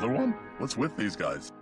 Another one? What's with these guys?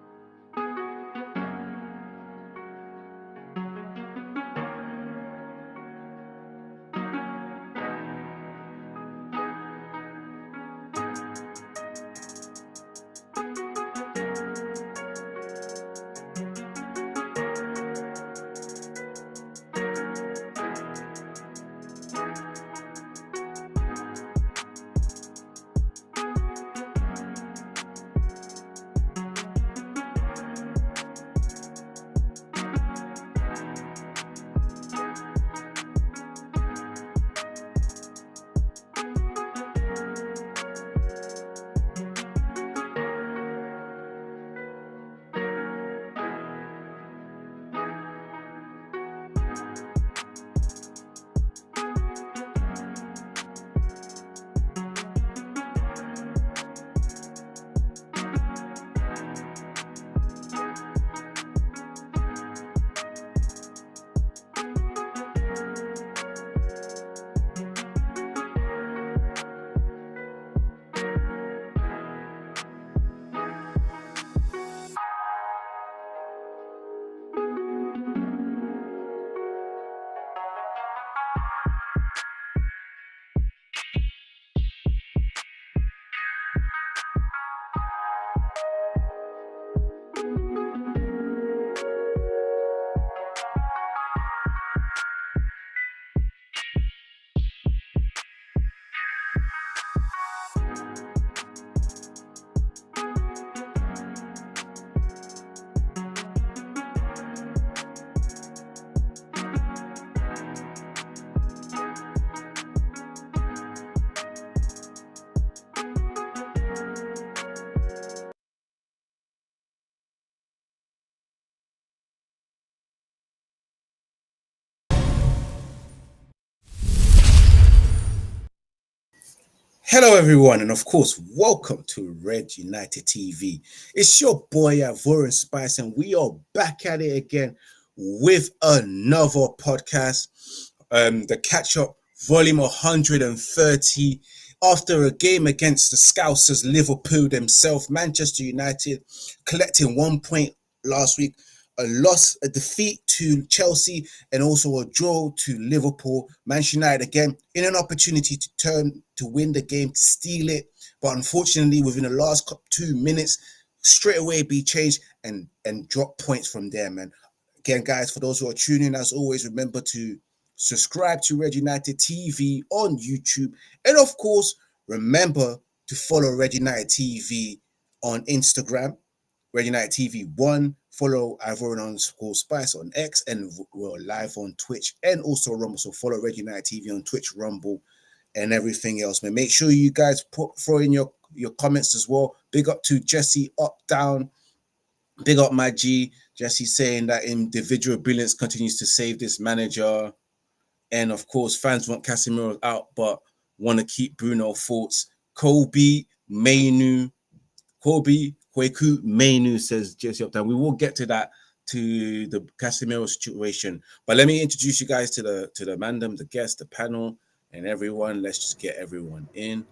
Hello everyone, and of course, welcome to Red United TV. It's your boy Ivorian Spice, and we are back at it again with another podcast. The catch-up, volume 130, after a game against the Scousers, Liverpool themselves, Manchester United, collecting 1 point last week. A defeat to Chelsea, and also a draw to Liverpool. Manchester United again in an opportunity to win the game, to steal it, but unfortunately within the last 2 minutes, straight away be changed and drop points from there, man. Again, guys, for those who are tuning in, as always, remember to subscribe to Red United TV on YouTube, and of course, remember to follow Red United TV on Instagram, Red United TV 1. Follow Ivorian Spice on X, and we're live on Twitch and also Rumble. So follow Red United TV on Twitch, Rumble, and everything else. Man, make sure you guys throw in your comments as well. Big up to Jesse Up Down. Big up my G. Jesse saying that individual brilliance continues to save this manager. And of course, fans want Casemiro out, but want to keep Bruno Thoughts. Kobe Kweku Mainu says Jesse Uptown. We will get to that, to the Casemiro situation, but let me introduce you guys to the mandem, the guests, the panel, and everyone. Let's just get everyone in.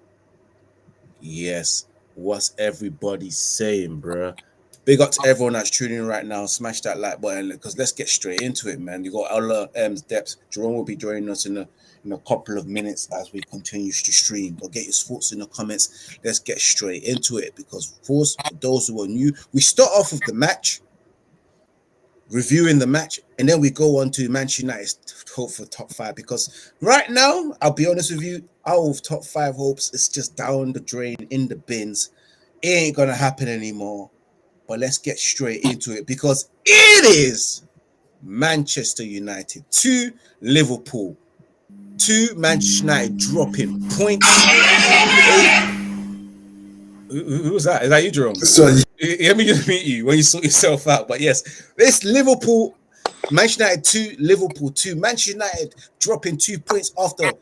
Yes, what's everybody saying, bro? Big up to everyone that's tuning in right now. Smash that like button, because let's get straight into it, man. You got Ella M's Depths. Jerome will be joining us in a couple of minutes as we continue to stream. But get your thoughts in the comments. Let's get straight into it, because of course, for those who are new, we start off with the match, reviewing the match, and then we go on to Manchester United's hope for top 5, because right now, I'll be honest with you, our top 5 hopes is just down the drain, in the bins. It ain't gonna happen anymore. But let's get straight into it, because it is Manchester United 2, Liverpool 2. Manchester United dropping points. Who was that? Is that you, Jerome? Sorry. Let me just meet you when you sort yourself out. But yes, this Liverpool, Manchester United 2, Liverpool 2. Manchester United dropping 2 points after,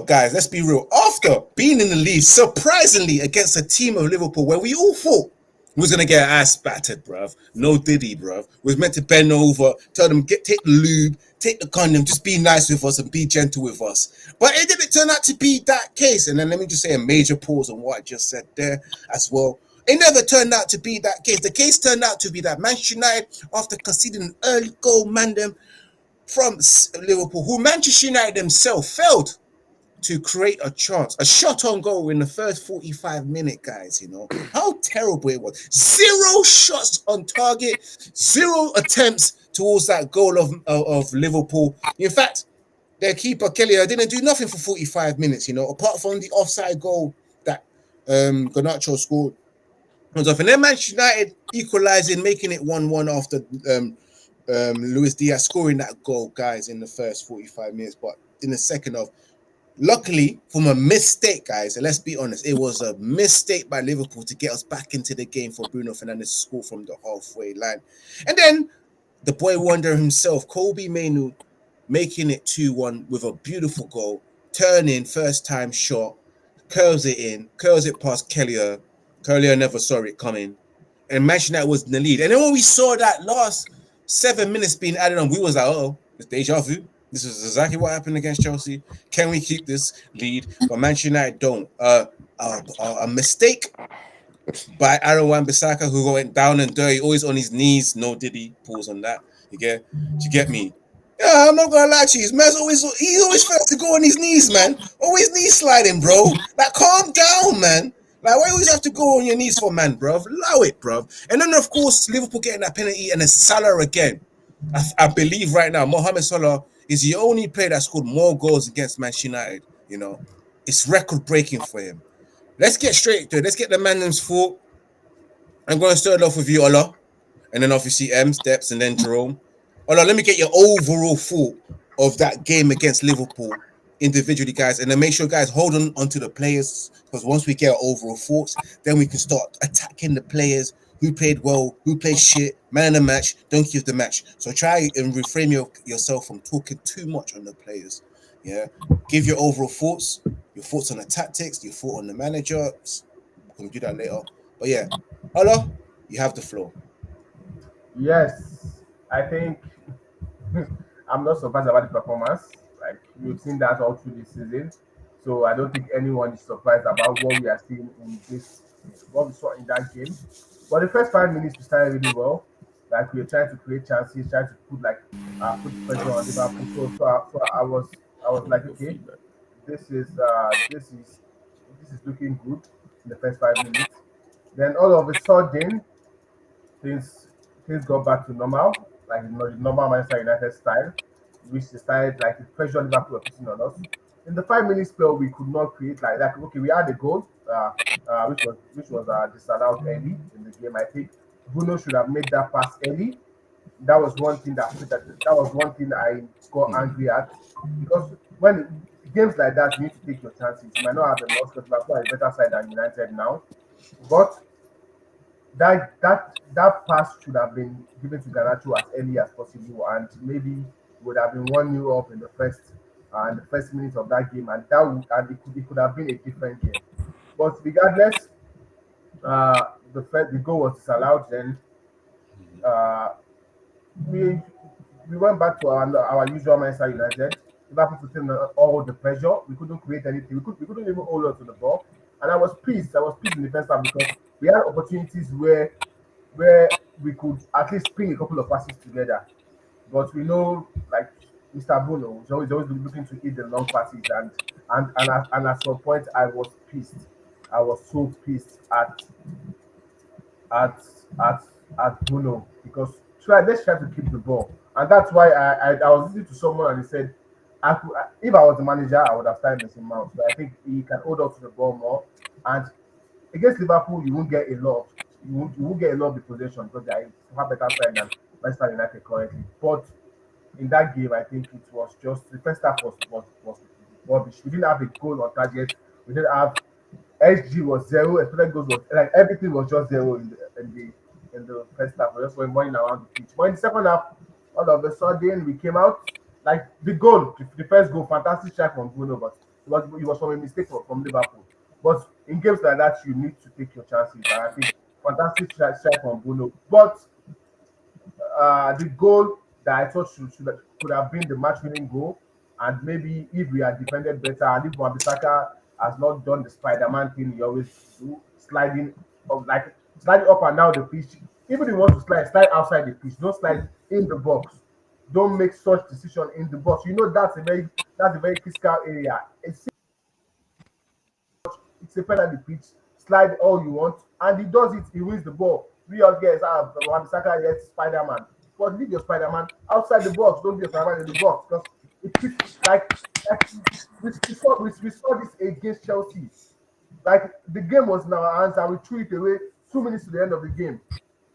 guys, let's be real, after being in the lead, surprisingly, against a team of Liverpool where we all thought We was gonna get our ass battered, bruv. No diddy, bruv. We was meant to bend over, tell them take the lube, take the condom, just be nice with us and be gentle with us. But it didn't turn out to be that case. And then let me just say a major pause on what I just said there as well. It never turned out to be that case. The case turned out to be that Manchester United, after conceding an early goal, from Liverpool, who Manchester United themselves failed to create a chance, a shot on goal in the first 45 minutes, guys. You know how terrible it was. 0 shots on target, 0 attempts towards that goal of Liverpool. In fact, their keeper Kelly didn't do nothing for 45 minutes. You know, apart from the offside goal that Garnacho scored. And then Manchester United equalising, making it 1-1 after Luis Diaz scoring that goal, guys, in the first 45 minutes. But in the second half, luckily, from a mistake, guys, and let's be honest, it was a mistake by Liverpool to get us back into the game for Bruno Fernandes to score from the halfway line. And then the boy wonder himself, Kobe Mainoo, making it 2-1 with a beautiful goal, turning, first time shot, curls it past Kelly. Kelly never saw it coming. And Manchester United was in the lead. And then when we saw that last 7 minutes being added on, we was like, oh, it's deja vu. This is exactly what happened against Chelsea. Can we keep this lead? But Manchester United don't. A mistake by Aaron Wan-Bissaka, who went down and dirty, always on his knees. No diddy. Pause on that. You get me? Yeah, I'm not gonna lie to you. He always fails to go on his knees, man. Always knee sliding, bro. Like, calm down, man. Like, why you always have to go on your knees for, man, bruv? Allow it, bruv. And then, of course, Liverpool getting that penalty, and then Salah again. I believe right now, Mohamed Salah is the only player that scored more goals against Manchester United. You know, it's record-breaking for him. Let's get straight to it. Let's get the man's fault. I'm going to start off with you, Ola, and then obviously Steps, and then Jerome. Ola, let me get your overall thought of that game against Liverpool individually, guys, and then make sure, guys, hold on onto the players, because once we get our overall thoughts, then we can start attacking the players. Who played well, who played shit, man of the match, don't give the match. So try and reframe yourself from talking too much on the players. Yeah, give your overall thoughts, your thoughts on the tactics, your thought on the manager. We can do that later. But yeah, Ola, you have the floor. Yes, I think I'm not surprised about the performance. Like, we've seen that all through this season, so I don't think anyone is surprised about what we are seeing what we saw in that game. But the first 5 minutes we started really well. Like, we were trying to create chances, trying to put pressure on Liverpool. So I was like, okay, this is looking good in the first 5 minutes. Then all of a sudden, things things got back to normal, like the normal Manchester United style, which started like the pressure Liverpool were putting on us. In the 5 minute spell, we could not create like okay, we had a goal, which was disallowed early in the game. I think Bruno should have made that pass early. That was one thing that was one thing I got angry at, because when games like that, you need to take your chances. You might not have a loss because Liverpool are a better side than United now, but that pass should have been given to Garnacho as early as possible, and maybe would have been 1-0 up in the first minute of that game, and it could have been a different game. But regardless, the goal was disallowed. Then uh, we we went back to our usual Manchester United. Liverpool putting all the pressure. We couldn't create anything. We couldn't even hold on to the ball. And I was pissed. I was pissed in the first half because we had opportunities where we could at least string a couple of passes together. But we know, like Mr. Bruno is always looking to hit the long passes, and at some point I was pissed. I was so pissed at at at Bruno because let's try to keep the ball, and that's why I was listening to someone and he said, if I was the manager, I would have started Mason Mount. But I think he can hold on to the ball more, and against Liverpool, you won't get a lot of the possession because they are far better side than Manchester United currently. But in that game, I think it was just the first half was rubbish. We didn't have a goal on target. We didn't have SG was zero. Expected goals was like everything was just zero in the first half. We just went running around the pitch. But in the second half, all of a sudden we came out like the first goal, fantastic shot from Bruno, but it was from a mistake from Liverpool. But in games like that, you need to take your chances. And I think fantastic strike from Bruno. But the goal that I thought could have been the match-winning goal, and maybe if we had defended better, and if Wan-Bissaka has not done the Spider-Man thing he always do, sliding up and down the pitch. Even if you want to slide outside the pitch. Don't slide in the box. Don't make such decision in the box. You know that's a very critical area. It's a penalty pitch. Slide all you want, and he does it. He wins the ball. We all guess, Wan-Bissaka, yes, Spider-Man. But leave your Spider-Man outside the box. Don't be a Spider-Man in the box, because like we saw this against Chelsea. Like the game was in our hands, and we threw it away 2 minutes to the end of the game.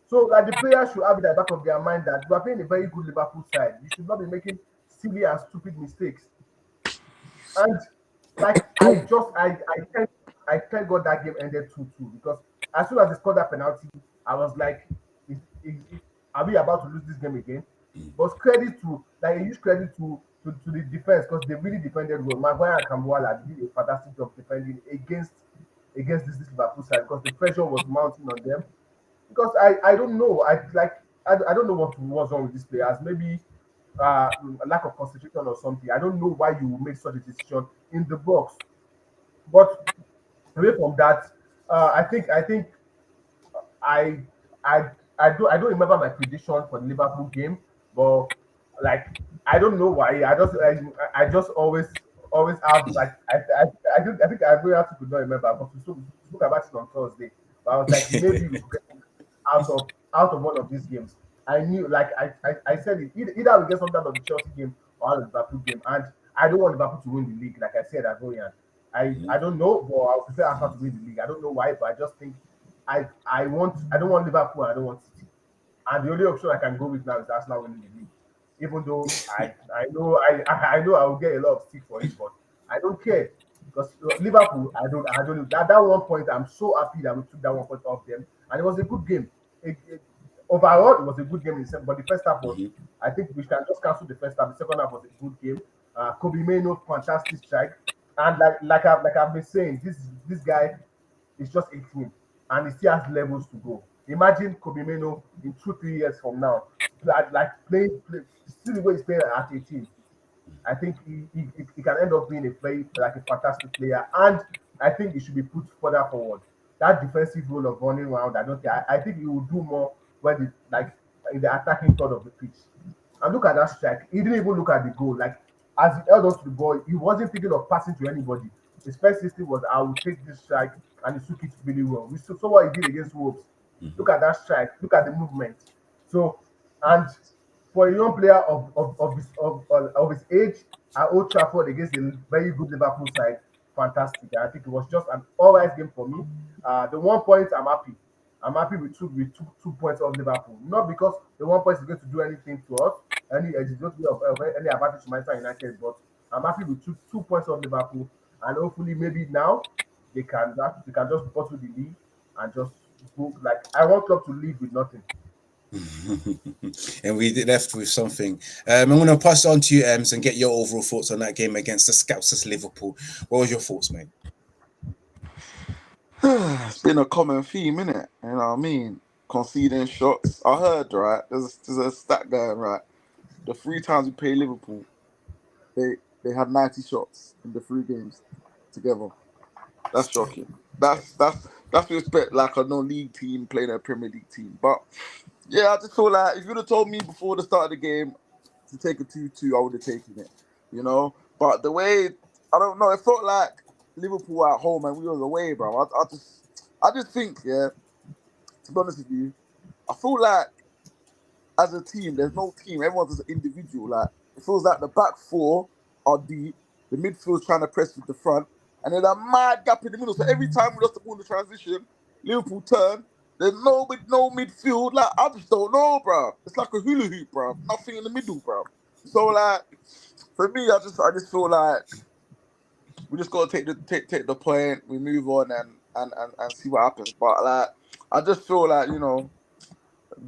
So like the players should have it at the back of their mind that we are playing a very good Liverpool side. You should not be making silly and stupid mistakes. And like I thank God that game ended 2-2, because as soon as they scored that penalty, I was like, are we about to lose this game again? But credit to like a huge credit to the defense, because they really defended well. Maguire and Kambuala did a fantastic job defending against this Liverpool side, because the pressure was mounting on them. Because I don't know, I don't know what was wrong with these players. Maybe a lack of concentration or something. I don't know why you would make such a decision in the box. But away from that, I think I I don't remember my prediction for the Liverpool game, but like I don't know why. I just always have like I think I really have to could not remember, but we spoke about it on Thursday. But I was like, maybe we could get out of one of these games. I knew, like I said it, either we get something out of the Chelsea game or out of the Liverpool game, and I don't want Liverpool to win the league, like I said, Ivorian. I don't know, but I would prefer Arsenal to win the league. I don't know why, but I just think I don't want Liverpool and I don't want City. And the only option I can go with now is Arsenal winning the league. Even though I know I will get a lot of stick for it, but I don't care. Because Liverpool, I don't know. That 1 point, I'm so happy that we took that 1 point off them. And it was a good game. Overall, it was a good game in the second, but the first half was, I think we can just cancel the first half. The second half was a good game. Kobe Mano, fantastic strike. And like I've been saying, this guy is just 18 and he still has levels to go. Imagine Kobe Mano in 2-3 years from now, like playing still the way he's playing at 18. I think he can end up being a fantastic player, and I think he should be put further forward. That defensive role of running around, I don't think. I think he will do more when in the attacking third of the pitch. And look at that strike. He didn't even look at the goal. Like as he held on to the ball, he wasn't thinking of passing to anybody. His first instinct was, I will take this strike, and he took it really well. We saw what he did against Wolves. Look at that strike. Look at the movement. So, and for a young player of his age at Old Trafford against a very good Liverpool side, fantastic. I think it was just an all-right game for me. The 1 point, I'm happy. I'm happy we took 2 points off Liverpool. Not because the 1 point is going to do anything to us, it's going to be of any advantage to Manchester United, but I'm happy we took 2 points off Liverpool, and hopefully maybe now they can just bottle the league and just go. Like I want club to leave with nothing. And we left with something. I'm going to pass it on to you, Ems, and get your overall thoughts on that game against the Scousers Liverpool. What was your thoughts, mate? It's been a common theme, innit? You know what I mean? Conceding shots. I heard, right? There's a stat going, right? The 3 times we played Liverpool, they had 90 shots in the 3 games together. That's shocking. That's we expect like a non-league team playing a Premier League team. But yeah, I just feel like if you'd have told me before the start of the game to take a 2-2, I would have taken it. You know? But the way, I don't know, it felt like Liverpool were at home and we was away, bro. I just think, yeah, to be honest with you, I feel like as a team, there's no team. Everyone's an individual. Like it feels like the back 4 are deep, the midfield's trying to press with the front, and there's a mad gap in the middle. So every time we lost the ball in the transition, Liverpool turn. There's no midfield. Like I just don't know, bro. It's like a hula hoop, bro. Nothing in the middle, bro. So like, for me, I just feel like we just gotta take the point. We move on and see what happens. But like, I just feel like, you know,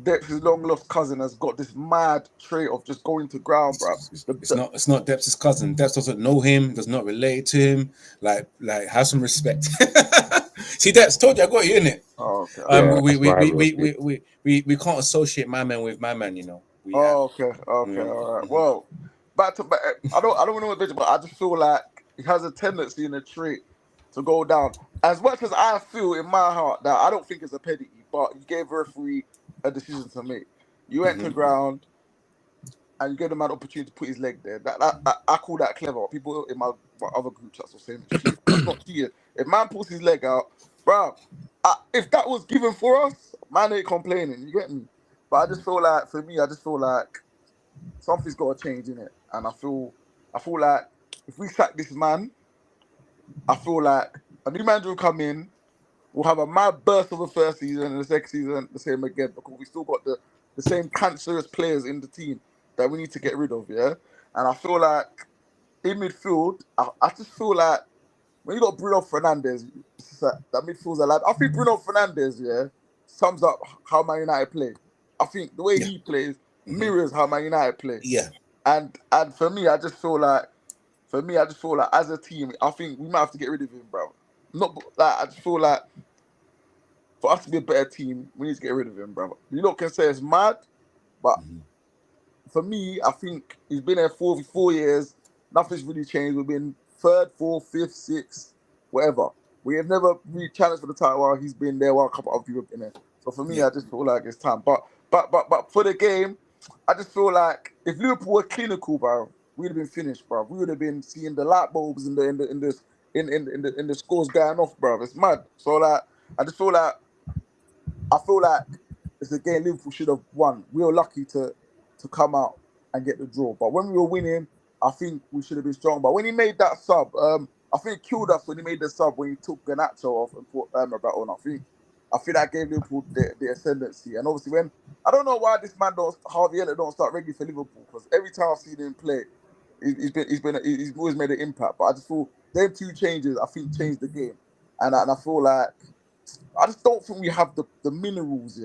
Dep's long lost cousin has got this mad trait of just going to ground, bro. It's not Dep's cousin. Dep doesn't know him, does not relate to him. Like have some respect. See, that's told you I got you in it. Oh, okay. Yeah, that's why I wrote it. We can't associate my man with my man. You know. Okay. All right. Well, back to back. I don't know what bitch, but I just feel like he has a tendency and a trait to go down. As much as I feel in my heart that I don't think it's a penalty, but you gave referee a decision to make. You went to ground and you gave the man opportunity to put his leg there. I call that clever. People in my other group chats are saying it's cheating. That's not cheating. If man pulls his leg out, bro, if that was given for us, man ain't complaining. You get me? But I just feel like, for me, something's got to change in it. And I feel like if we sack this man, I feel like a new manager will come in, we'll have a mad burst of the first season and the second season the same again, because we still got the same cancerous players in the team that we need to get rid of, yeah? And I feel like in midfield, I just feel like when you got Bruno Fernandes, that midfield's alive. I think Bruno Fernandes, yeah, sums up how Man United play. I think the way he plays mirrors how Man United play. Yeah. And for me, I just feel like as a team, I think we might have to get rid of him, bro. Not like I just feel like for us to be a better team, we need to get rid of him, bro. You lot can say it's mad, but for me, I think he's been there for 4 years. Nothing's really changed. We've been third, fourth, fifth, sixth, whatever. We have never really challenged for the title while he's been there, while a couple of people have been there. So for me, I just feel like it's time. But for the game, I just feel like if Liverpool were clinical, bro, we'd have been finished, bro. We would have been seeing the light bulbs in the scores going off, bro. It's mad. So like, I feel like it's a game Liverpool should have won. We were lucky to come out and get the draw. But when we were winning, I think we should have been strong. But when he made that sub, I think it killed us when he made the sub when he took Garnacho off and put Amrabat on. I think that gave Liverpool the ascendancy. And obviously, when I don't know why this man Harvey Elliott don't start regularly for Liverpool, because every time I've seen him play, he's always made an impact. But I just feel them two changes, I think, changed the game. And I feel like I just don't think we have the minerals,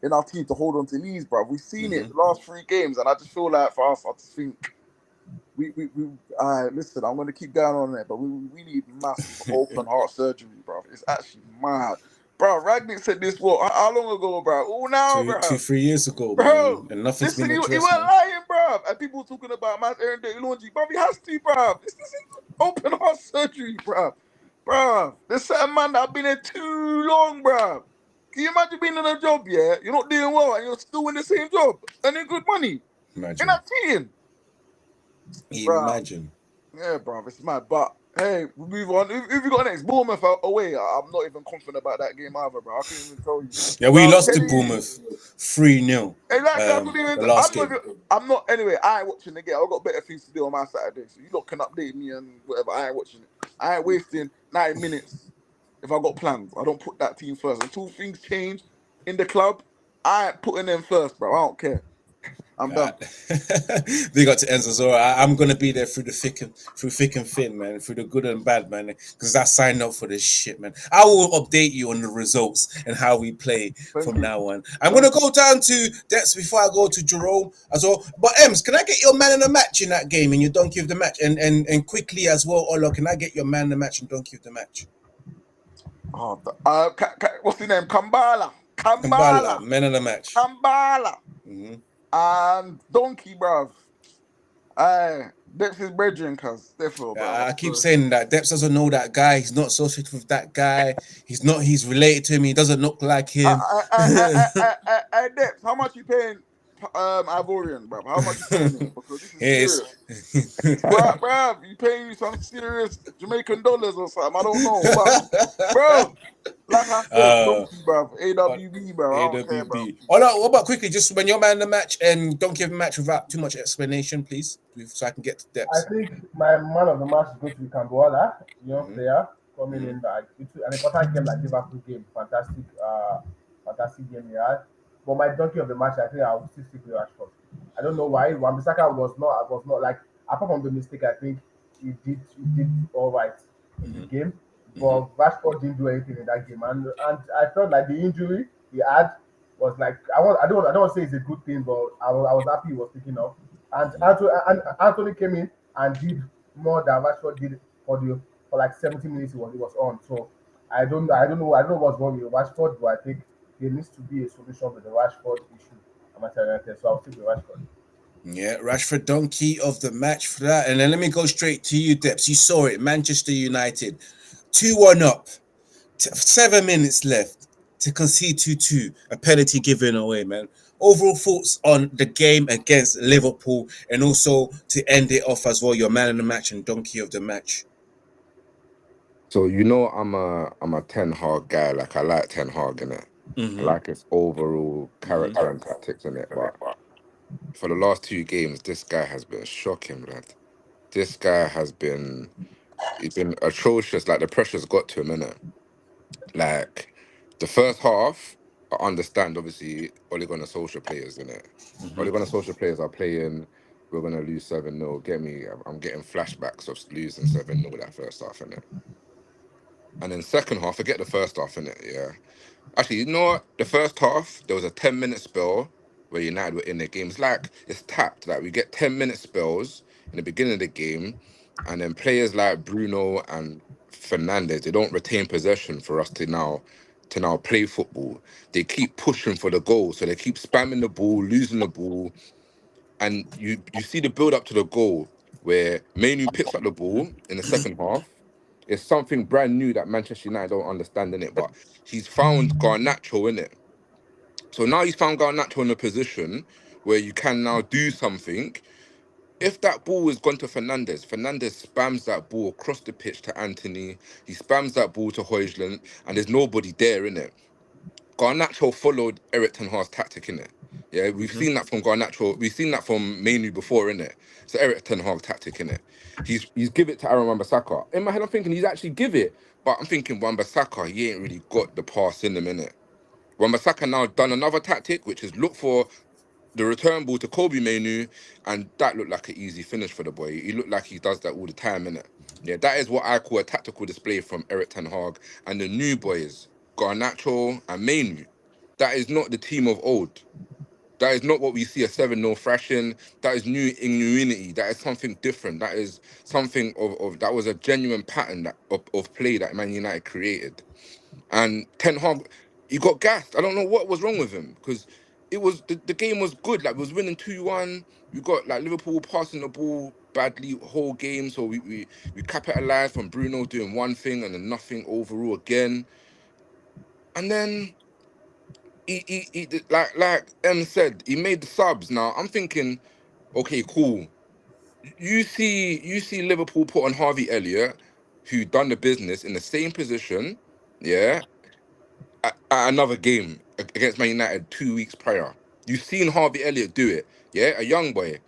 in our team to hold on to leads, bro. We've seen it the last 3 games, and I just feel like for us, I just think we listen, I'm going to keep going on there, but we need massive open heart surgery, bro. It's actually mad. Bro, Ragnick said this, how long ago, bro? Oh, now, bro. 2-3 years ago, bro. Man. And nothing's been addressed. He weren't lying, bro. And people talking about man Aaron Dirty Laundry. Bro, he has to, bro. This is open heart surgery, bro. Bro, there's certain man that have been there too long, bro. Can you imagine being in a job, yeah? You're not doing well and you're still in the same job. Earning good money. Imagine. In that team. Imagine. Yeah, bro, it's mad. But, hey, we move on. If we got next, Bournemouth away, I'm not even confident about that game either, bro. I can't even tell you. Yeah, we lost to Bournemouth 3-0. Exactly. I'm not, anyway, I ain't watching the game. I've got better things to do on my Saturday. So you lot can update me and whatever. I ain't watching it. I ain't wasting 90 minutes if I got plans. I don't put that team first. Until things change in the club, I ain't putting them first, bro. I don't care. I'm done. Big up to Enzo Zora. I'm gonna be there through thick and thin, man, through the good and bad, man. Because I signed up for this shit, man. I will update you on the results and how we play from now on. I'm gonna go down to Debs before I go to Jerome as well. But Ems, can I get your man in the match in that game and your donkey of the match? And quickly as well, Olo, can I get your man in the match and donkey of the match? Oh, what's his name? Kambala, man of the match. Kambala. And Donkey, bruv. Dep's his brethren, cuz. Therefore, bruv. I keep saying that. Dep's doesn't know that guy. He's not associated with that guy. He's related to him. He doesn't look like him. Deps, how much you paying Ivorian, bruv? How much you paying him? Because this is serious. bruv, you paying you some serious Jamaican dollars or something. I don't know. But, bro, like I said, Donkey, bruv. AWB, bruv. I don't care, bruv. Oh, no, what about quickly, just when you're man in the match and don't give a match without too much explanation, please, so I can get to Depths. I think my man of the match is going to be Cambola, young player, coming in into an important game like Liverpool game. Fantastic game he had. But my donkey of the match, I think I will still stick with Rashford. I don't know why. Wan-Bissaka was not like, apart from the mistake, I think he did all right in the game. But Rashford didn't do anything in that game, and I felt like the injury he had was like I don't want to say it's a good thing, but I was happy he was picking up. And Anthony came in and did more than Rashford did for like 70 minutes he was on. So I don't know what's wrong with Rashford, but I think there needs to be a solution with the Rashford issue at Manchester United. So I'll stick with Rashford. Yeah, Rashford donkey of the match for that. And then let me go straight to you, Deps. You saw it, Manchester United, 2-1 up, 7 minutes left to concede 2-2, a penalty given away, man. Overall thoughts on the game against Liverpool, and also to end it off as well, your man of the match and donkey of the match. So I'm a Ten Hag guy. Like I like Ten Hag in it. I like his overall character and tactics in it. But for the last 2 games, this guy has been shocking, lad. This guy he's been atrocious. Like the pressure's got to him, innit? Like the first half, I understand obviously Ole Gunnar social players, innit? Ole Gunnar social players are playing. We're gonna lose 7-0. Get me? I'm getting flashbacks of losing 7-0 that first half, innit? And then second half, forget the first half, innit? Yeah. Actually, you know what? The first half, there was a 10-minute spell where United were in the game. It's like it's tapped. Like we get 10-minute spells in the beginning of the game, and then players like Bruno and Fernandez, they don't retain possession for us to now play football. They keep pushing for the goal, so they keep spamming the ball, losing the ball, and you see the build up to the goal where Mainu picks up the ball in the second half. It's something brand new that Manchester United don't understand in it, but he's found Garnacho in it. So now he's found Garnacho in a position where you can now do something. If that ball has gone to Fernandez, Fernandez spams that ball across the pitch to Anthony. He spams that ball to Højlund, and there's nobody there in it. Garnacho followed Eric Ten Hag's tactic in it. Yeah, we've seen that from Garnacho. We've seen that from Manu before in it. So Eric Ten Hag tactic in it. He's give it to Aaron Wan-Bissaka. In my head, I'm thinking he's actually give it, but I'm thinking Wan-Bissaka, he ain't really got the pass in him in it. Wan-Bissaka now done another tactic, which is look for the return ball to Kobe Manu, and that looked like an easy finish for the boy. He looked like he does that all the time, innit? Yeah, that is what I call a tactical display from Eric Ten Hag and the new boys, Garnacho and Manu. That is not the team of old. That is not what we see a 7-0 thrashing. That is new ingenuity. That is something different. That is something of that was a genuine pattern of play that Man United created. And Ten Hag, he got gassed. I don't know what was wrong with him because it was the game was good. Like we was winning 2-1. We got like Liverpool passing the ball badly whole game. So we capitalized from Bruno doing one thing and then nothing overall again. And then he did- like M said, he made the subs. Now I'm thinking, okay, cool. You see Liverpool put on Harvey Elliott, who done the business in the same position, yeah, at another game against Man United 2 weeks prior. You've seen Harvey Elliott do it, yeah, a young boy.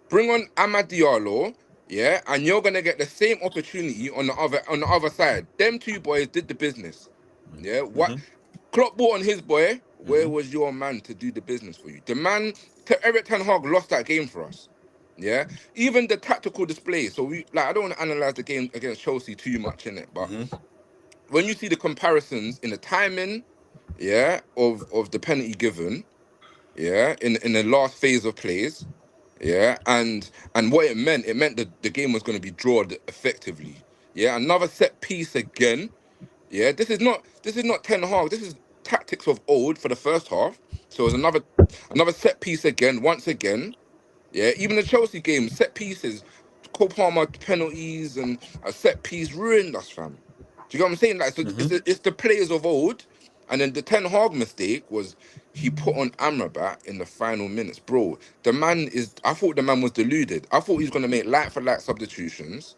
Bring on Amad Diallo, yeah, and you're gonna get the same opportunity on the other side. Them two boys did the business, yeah. What Klopp bought on his boy. Where was your man to do the business for you? The man, Eric Ten Hag lost that game for us. Yeah, even the tactical display. So I don't want to analyze the game against Chelsea too much in it, but when you see the comparisons in the timing, yeah, of the penalty given, yeah, in the last phase of plays, yeah, and what it meant that the game was going to be drawn effectively. Yeah, another set piece again. Yeah, this is not Ten Hag. This is tactics of old for the first half. So it was another set piece again, once again. Yeah, even the Chelsea game, set pieces, Cole Palmer penalties and a set piece ruined us, fam. Do you get what I'm saying? Like, so it's the players of old, and then the Ten Hag mistake was he put on Amrabat in the final minutes, bro. The man is. I thought the man was deluded. I thought he was gonna make light for light substitutions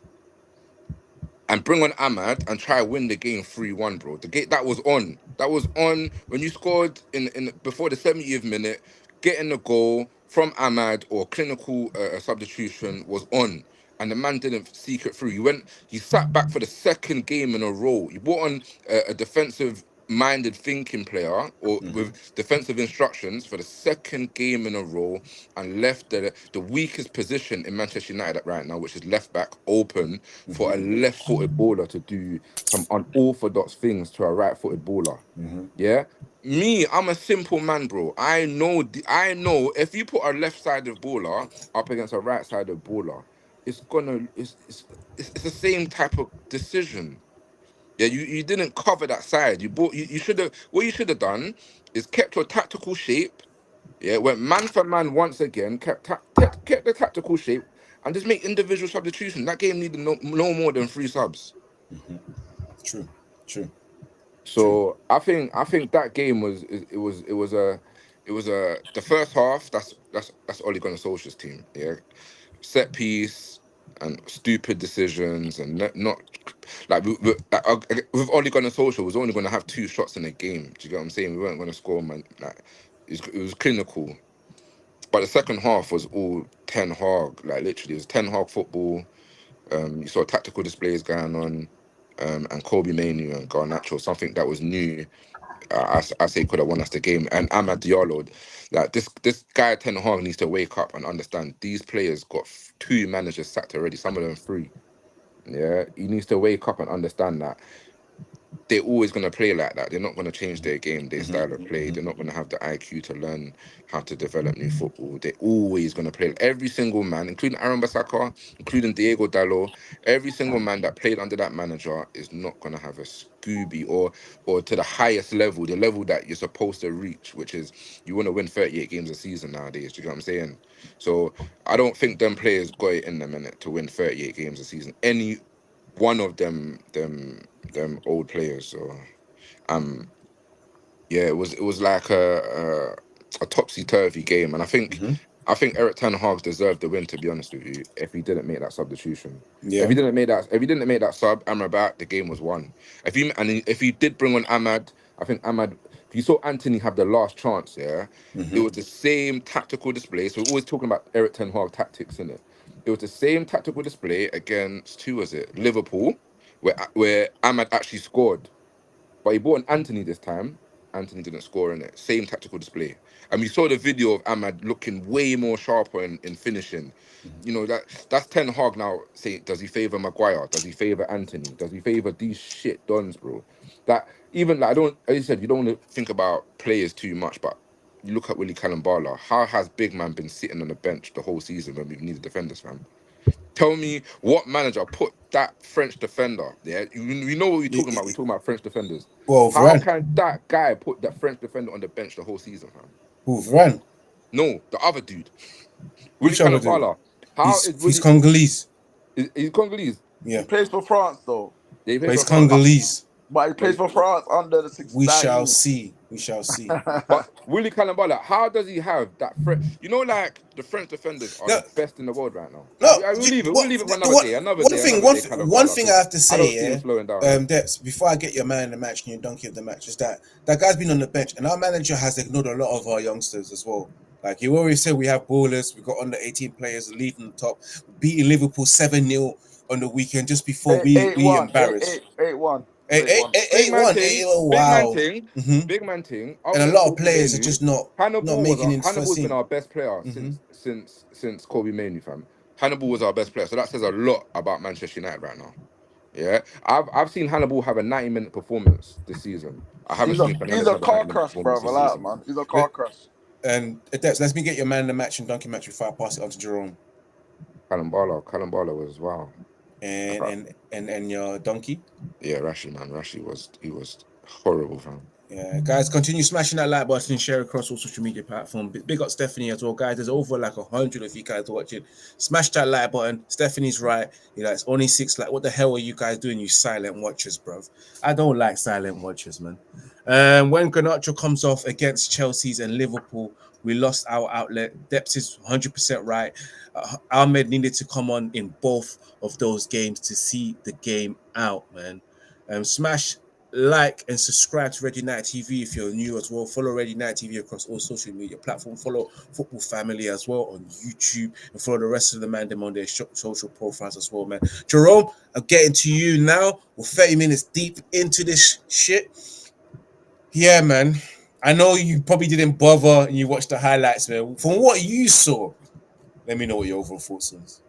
and bring on Ahmad and try win the game 3-1, bro. The game that was on. That was on when you scored in before the 70th minute, getting the goal from Ahmad or clinical substitution was on. And the man didn't seek it through. He sat back for the second game in a row. He brought on a defensive minded thinking player or with defensive instructions for the second game in a row and left the weakest position in Manchester United right now, which is left back, open for a left-footed baller to do some unorthodox things to a right-footed baller. Yeah, me, I'm a simple man, bro. I know if you put a left-sided baller up against a right-sided baller, it's the same type of decision. Yeah, you didn't cover that side. You should have, what you should have done is kept your tactical shape. Yeah, went man for man once again, kept the tactical shape, and just make individual substitution. That game needed no more than 3 subs. True, true. So I think that game was the first half. That's Ole Gunnar Solskjaer's team. Yeah, set piece and stupid decisions and not like with Ole Gunnar Solskjaer was only going to have 2 shots in a game. Do you get what I'm saying? We weren't going to score, man. Like it was clinical. But the second half was all Ten Hag, like literally, it was Ten Hag football. You saw tactical displays going on, and Kobe Manu and Garnacho, something that was new. I say could have won us the game. And Amad Diallo, like this guy Ten Hag needs to wake up and understand these players got 2 managers sacked already. Some of them 3. Yeah, he needs to wake up and understand that they're always going to play like that. They're not going to change their game, their style of play. They're not going to have the IQ to learn how to develop new football. They're always going to play. Every single man, including Aaron Bissaka, including Diego Dallo, every single man that played under that manager is not going to have a Scooby or to the highest level, the level that you're supposed to reach, which is you want to win 38 games a season nowadays. Do you get what I'm saying? So I don't think them players got it in them minute to win 38 games a season. Any one of them old players. So yeah, it was like a topsy turvy game, and I think Eric Ten Hag deserved the win, to be honest with you. If he didn't make that substitution, Yeah. if he didn't make that sub, Amrabat, the game was won. If he did bring on Ahmad, I think Ahmad. If you saw Anthony have the last chance, yeah, it was the same tactical display. So we're always talking about Eric Ten Hag tactics, in it. It was the same tactical display against, who was it? Liverpool, where Ahmad actually scored. But he bought an Anthony this time. Anthony didn't score in it. Same tactical display. And we saw the video of Ahmad looking way more sharper in finishing. You know, that's Ten Hag now. Say, does he favour Maguire? Does he favour Anthony? Does he favour these shit dons, bro? That even like I don't, as you said, you don't want to think about players too much, but you look at Willie Callambala. How has Big Man been sitting on the bench the whole season when we've needed defenders, fam? Tell me what manager put that French defender. Yeah, you know what we're talking about. We're talking about French defenders. Well, How Varane. can that guy put that French defender on the bench the whole season, fam? Who, Varane? No, the other dude, Willie Which other dude? Cannavale. How is He's Willie? Congolese. He's Congolese. Yeah. He plays for France though. They But play he's for France. Congolese. But he plays for France under the 6. We shall see. We shall see. But Willie Cannavale, how does he have that French? You know, like the French defenders are No. the best in the world right now. No, We'll leave it. what- We'll leave it for another one- day. Another one day. thing- another one day, th- Cannavale, one thing I have to I don't say, see him yeah, slowing down. Debs, before I get your man in the match and your donkey of the match, is that guy's been on the bench, and our manager has ignored a lot of our youngsters as well. Like you always said, we have ballers. We got under 18 players leading the top, beating Liverpool 7-0 on the weekend just before we embarrassed. 8-1. 8-1. Wow. Big man thing. And a lot of players are just not making it. Hannibal's been our best player since Kobe Manu, fam. Hannibal was our best player, so that says a lot about Manchester United right now. Yeah, I've seen Hannibal have a 90-minute performance this season. I haven't seen Fernandes He's a have car 90-minute crash, performance bro. this season. Man. He's a car crash. And Debs, let me get your man in the match and donkey match before I pass it on to Jerome. Callambala was wow. And your donkey. Yeah, Rashi, man. Rashi was horrible, fam. Yeah, guys, continue smashing that like button and share across all social media platforms. Big up Stephanie as well, guys. There's over like 100 of you guys watching. Smash that like button. Stephanie's right. You know, it's only 6. Like, what the hell are you guys doing, you silent watchers, bruv? I don't like silent watchers, man. When Garnacho comes off against Chelsea's and Liverpool, we lost our outlet. Depth is 100% right. Ahmed needed to come on in both of those games to see the game out, man. Smash like and subscribe to Red United TV if you're new as well. Follow Red United TV across all social media platforms. Follow Football Family as well on YouTube, and follow the rest of the man them on their social profiles as well, man. Jerome, I'm getting to you now. We're 30 minutes deep into this shit. Yeah, man. I know you probably didn't bother and you watched the highlights, man. From what you saw, let me know what your overall thoughts is.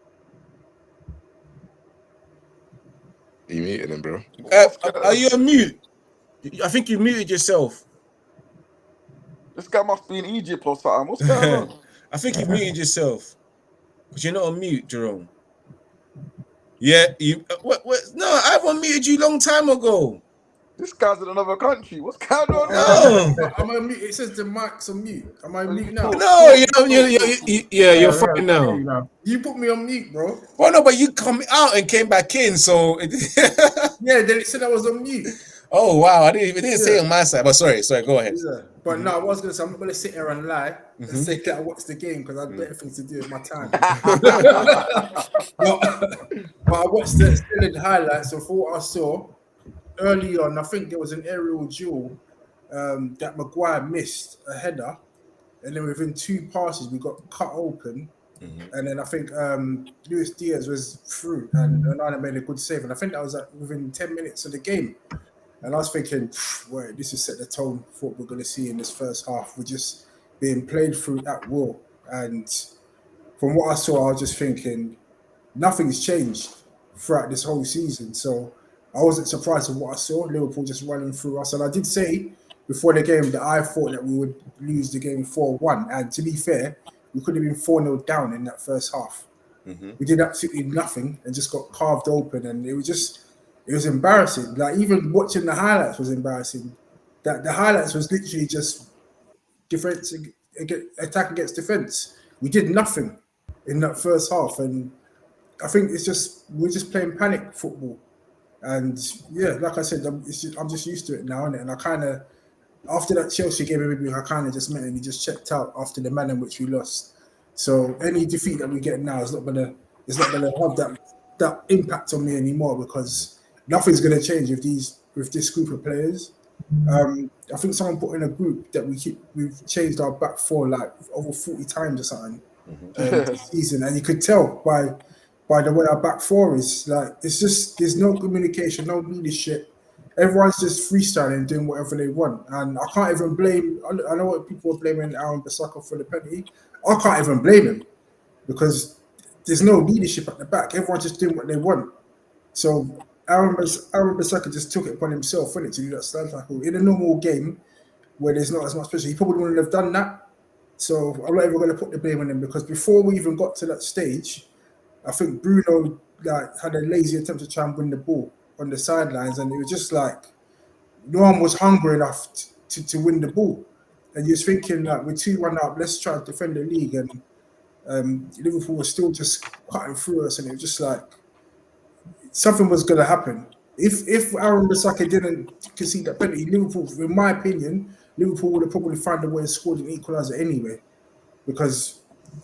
You muted him, bro. Are you on mute? I think you muted yourself. This guy must be in Egypt or something. What's going on? I think you muted yourself. Because you're not on mute, Jerome. Yeah, you. What? No, I've unmuted you long time ago. This guy's in another country. What's going on? No. Am I mute? It says the mic's on mute. Am I mute now? No, you're fine now. You put me on mute, bro. Well, no, but you come out and came back in, so. Yeah, then it said I was on mute. Oh wow, it didn't say on my side, but sorry, go ahead. Yeah. But no, I was gonna say I'm not gonna sit here and lie and say that I watched the game because I had better things to do with my time. but I watched the still highlights of what I saw early on. I think there was an aerial duel that Maguire missed a header, and then within 2 passes we got cut open. And then I think Luis Diaz was through and Onana made a good save. And I think that was within 10 minutes of the game. And I was thinking, wait, this has set the tone for what we're going to see in this first half. We're just being played through at will. And from what I saw, I was just thinking, nothing's changed throughout this whole season. So I wasn't surprised with what I saw. Liverpool just running through us. And I did say before the game that I thought that we would lose the game 4-1. And to be fair, we could have been 4-0 down in that first half. We did absolutely nothing and just got carved open. And it was embarrassing. Like, even watching the highlights was embarrassing. That the highlights was literally just defense, attack against defense. We did nothing in that first half. And I think we're just playing panic football. And yeah, like I said, I'm just used to it now. And I kind of, after that Chelsea game, I kind of just mentally just checked out after the manner in which we lost. So any defeat that we get now is not gonna have that impact on me anymore, because nothing's gonna change with this group of players. I think someone put in a group that we've changed our back four like over 40 times or something this season, and you could tell by the way our back four is. Like, it's just, there's no communication, no leadership. Everyone's just freestyling, doing whatever they want. And I can't even blame, I know what people are blaming Aaron Bissaka for the penalty. I can't even blame him because there's no leadership at the back. Everyone's just doing what they want. So Aaron Bissaka just took it upon himself, to do that stand tackle. In a normal game where there's not as much pressure, he probably wouldn't have done that. So I'm not even going to put the blame on him, because before we even got to that stage, I think Bruno had a lazy attempt to try and win the ball on the sidelines, and it was just like no one was hungry enough to win the ball. And you're thinking that we're 2-1 up, let's try to defend the league, and Liverpool was still just cutting through us, and it was just like something was going to happen. If Aaron Bissaka didn't concede that penalty, Liverpool, in my opinion, Liverpool would have probably found a way and scored an equaliser anyway, because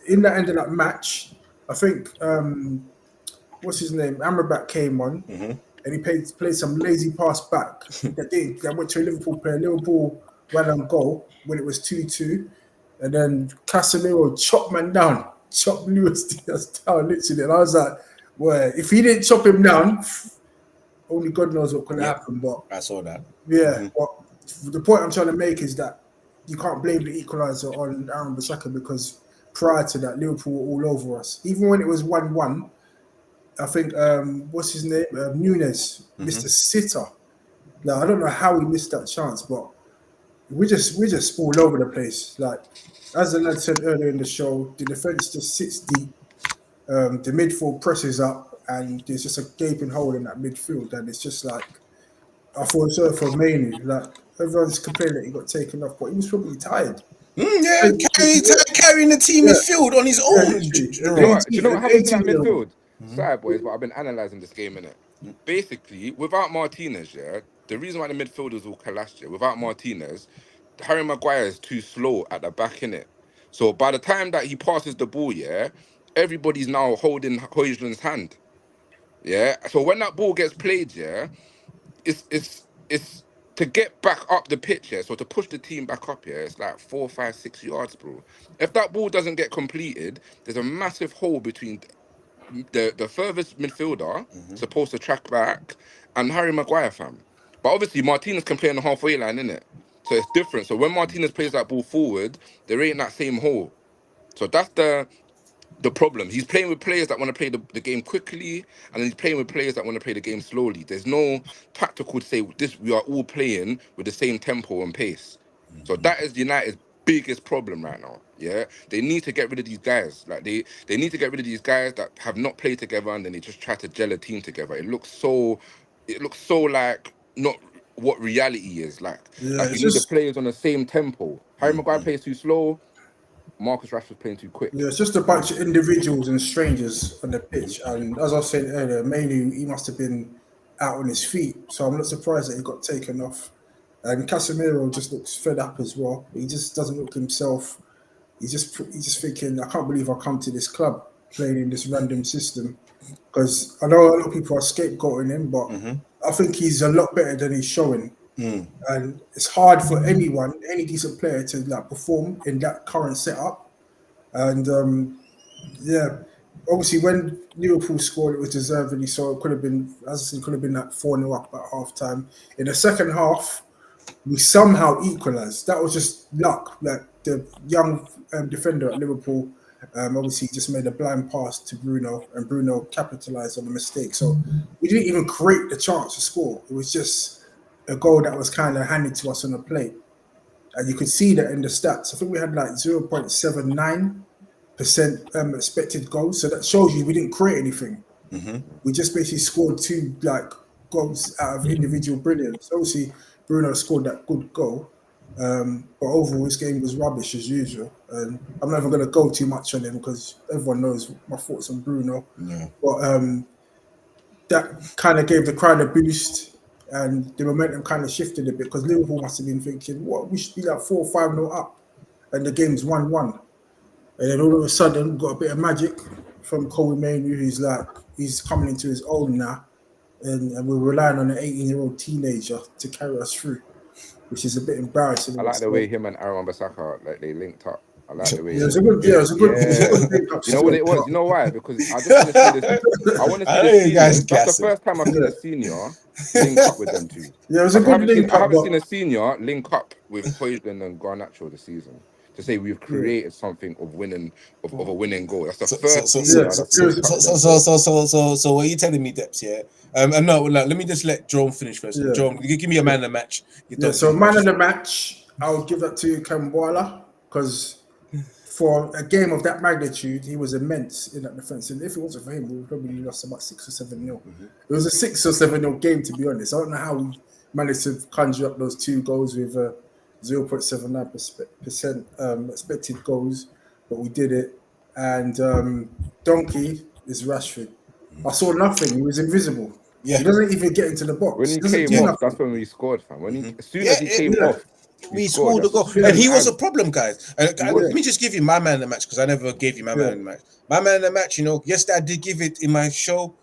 in the end of that match, I think what's his name, Amrabat came on. And he played some lazy pass back that went to a Liverpool player. Liverpool ran on goal when it was 2-2. And then Casemiro chopped Luis Diaz down, literally. And I was like, well, if he didn't chop him down, only God knows what could happen. But I saw that. Yeah, but the point I'm trying to make is that you can't blame the equaliser on Aaron Bissaka, because prior to that, Liverpool were all over us. Even when it was 1-1, I think, what's his name? Nunes missed a sitter. Now, I don't know how he missed that chance, but we're just all over the place. Like, as the lad said earlier in the show, the defence just sits deep. The midfield presses up, and there's just a gaping hole in that midfield. And it's just like, I feel sorry for Mainoo. Like, everyone's complaining that he got taken off, but he was probably tired. Carrying the team midfield on his own. Do you know what happens in that midfield? Sorry, boys, but I've been analysing this game, innit? Basically, without Martinez, the reason why the midfielders will collapse, without Martinez, Harry Maguire is too slow at the back, innit? So by the time that he passes the ball, everybody's now holding Højlund's hand. So when that ball gets played, it's to get back up the pitch, so to push the team back up, it's like 4, 5, 6 yards, bro. If that ball doesn't get completed, there's a massive hole between the furthest midfielder supposed to track back and Harry Maguire, fam. But obviously Martinez can play on the halfway line, innit? So it's different. So when Martinez plays that ball forward, there ain't that same hole. So that's the problem. He's playing with players that want to play the game quickly, and he's playing with players that want to play the game slowly. There's no tactical to say this. We are all playing with the same tempo and pace. So that is United's biggest problem right now. Yeah, they need to get rid of these guys. Like they need to get rid of these guys that have not played together and then they just try to gel a team together. It looks so like not what reality is. Like it's you need the just players on the same tempo. Harry Maguire plays too slow. Marcus Rashford's playing too quick. it's just a bunch of individuals and strangers on the pitch. And as I was saying earlier, mainly he must have been out on his feet. So I'm not surprised that he got taken off. And Casemiro just looks fed up as well. He just doesn't look himself. He's just thinking, I can't believe I come to this club playing in this random system. Because I know a lot of people are scapegoating him, but I think he's a lot better than he's showing. And it's hard for anyone, any decent player, to like perform in that current setup. And obviously when Liverpool scored, it was deservedly so. It could have been, as I said, could have been like 4-0 up at half time. In the second half, we somehow equalised. That was just luck. Like the young defender at Liverpool, obviously just made a blind pass to Bruno, and Bruno capitalised on the mistake. So we didn't even create the chance to score. It was just a goal that was kind of handed to us on a plate. And you could see that in the stats. I think we had like 0.79% expected goals. So that shows you we didn't create anything. We just basically scored 2 like goals out of individual brilliance. Obviously, Bruno scored that good goal. But overall, this game was rubbish as usual. And I'm not even going to go too much on him because everyone knows my thoughts on Bruno. But that kind of gave the crowd a boost. And the momentum kind of shifted a bit because Liverpool must have been thinking, what, we should be like 4 or 5-0 up. And the game's 1-1. And then all of a sudden, we got a bit of magic from Kobe Mainoo, who's like, he's coming into his own now. And we're relying on an 18-year-old teenager to carry us through, which is a bit embarrassing. I like the way him and Aaron Wan-Bissaka, like, they linked up. I like the way. Yeah, it was a good link up. You know what it was? You know why? Because I just want to see this. I want to see this senior. That's the first time I've seen a senior link up with them two. Yeah, it was a good link up. I haven't seen a senior link up with Hoyland and Garnacho this season. To say we've created something of winning of a winning goal. That's the first. So what are you telling me, Deps? Yeah. And no, let me just let Jerome finish first. Yeah. Jerome, give me a man of the match. So man of the match, I'll give that to Kambwala because for a game of that magnitude, he was immense in that defense. And if it wasn't for him, we would probably lost about 6 or 7-0. It was a 6 or 7-0 game, to be honest. I don't know how we managed to conjure up those 2 goals with 0.79% expected goals, but we did it. And Donkey is Rashford. I saw nothing. He was invisible. Yeah. He doesn't even get into the box. When he came off, that's when we scored, fam. As soon as he came off, we scored a goal. And he was a problem, guys. And let me just give you my man of the match because I never gave you my man of the match. My man of the match, yesterday I did give it in my show.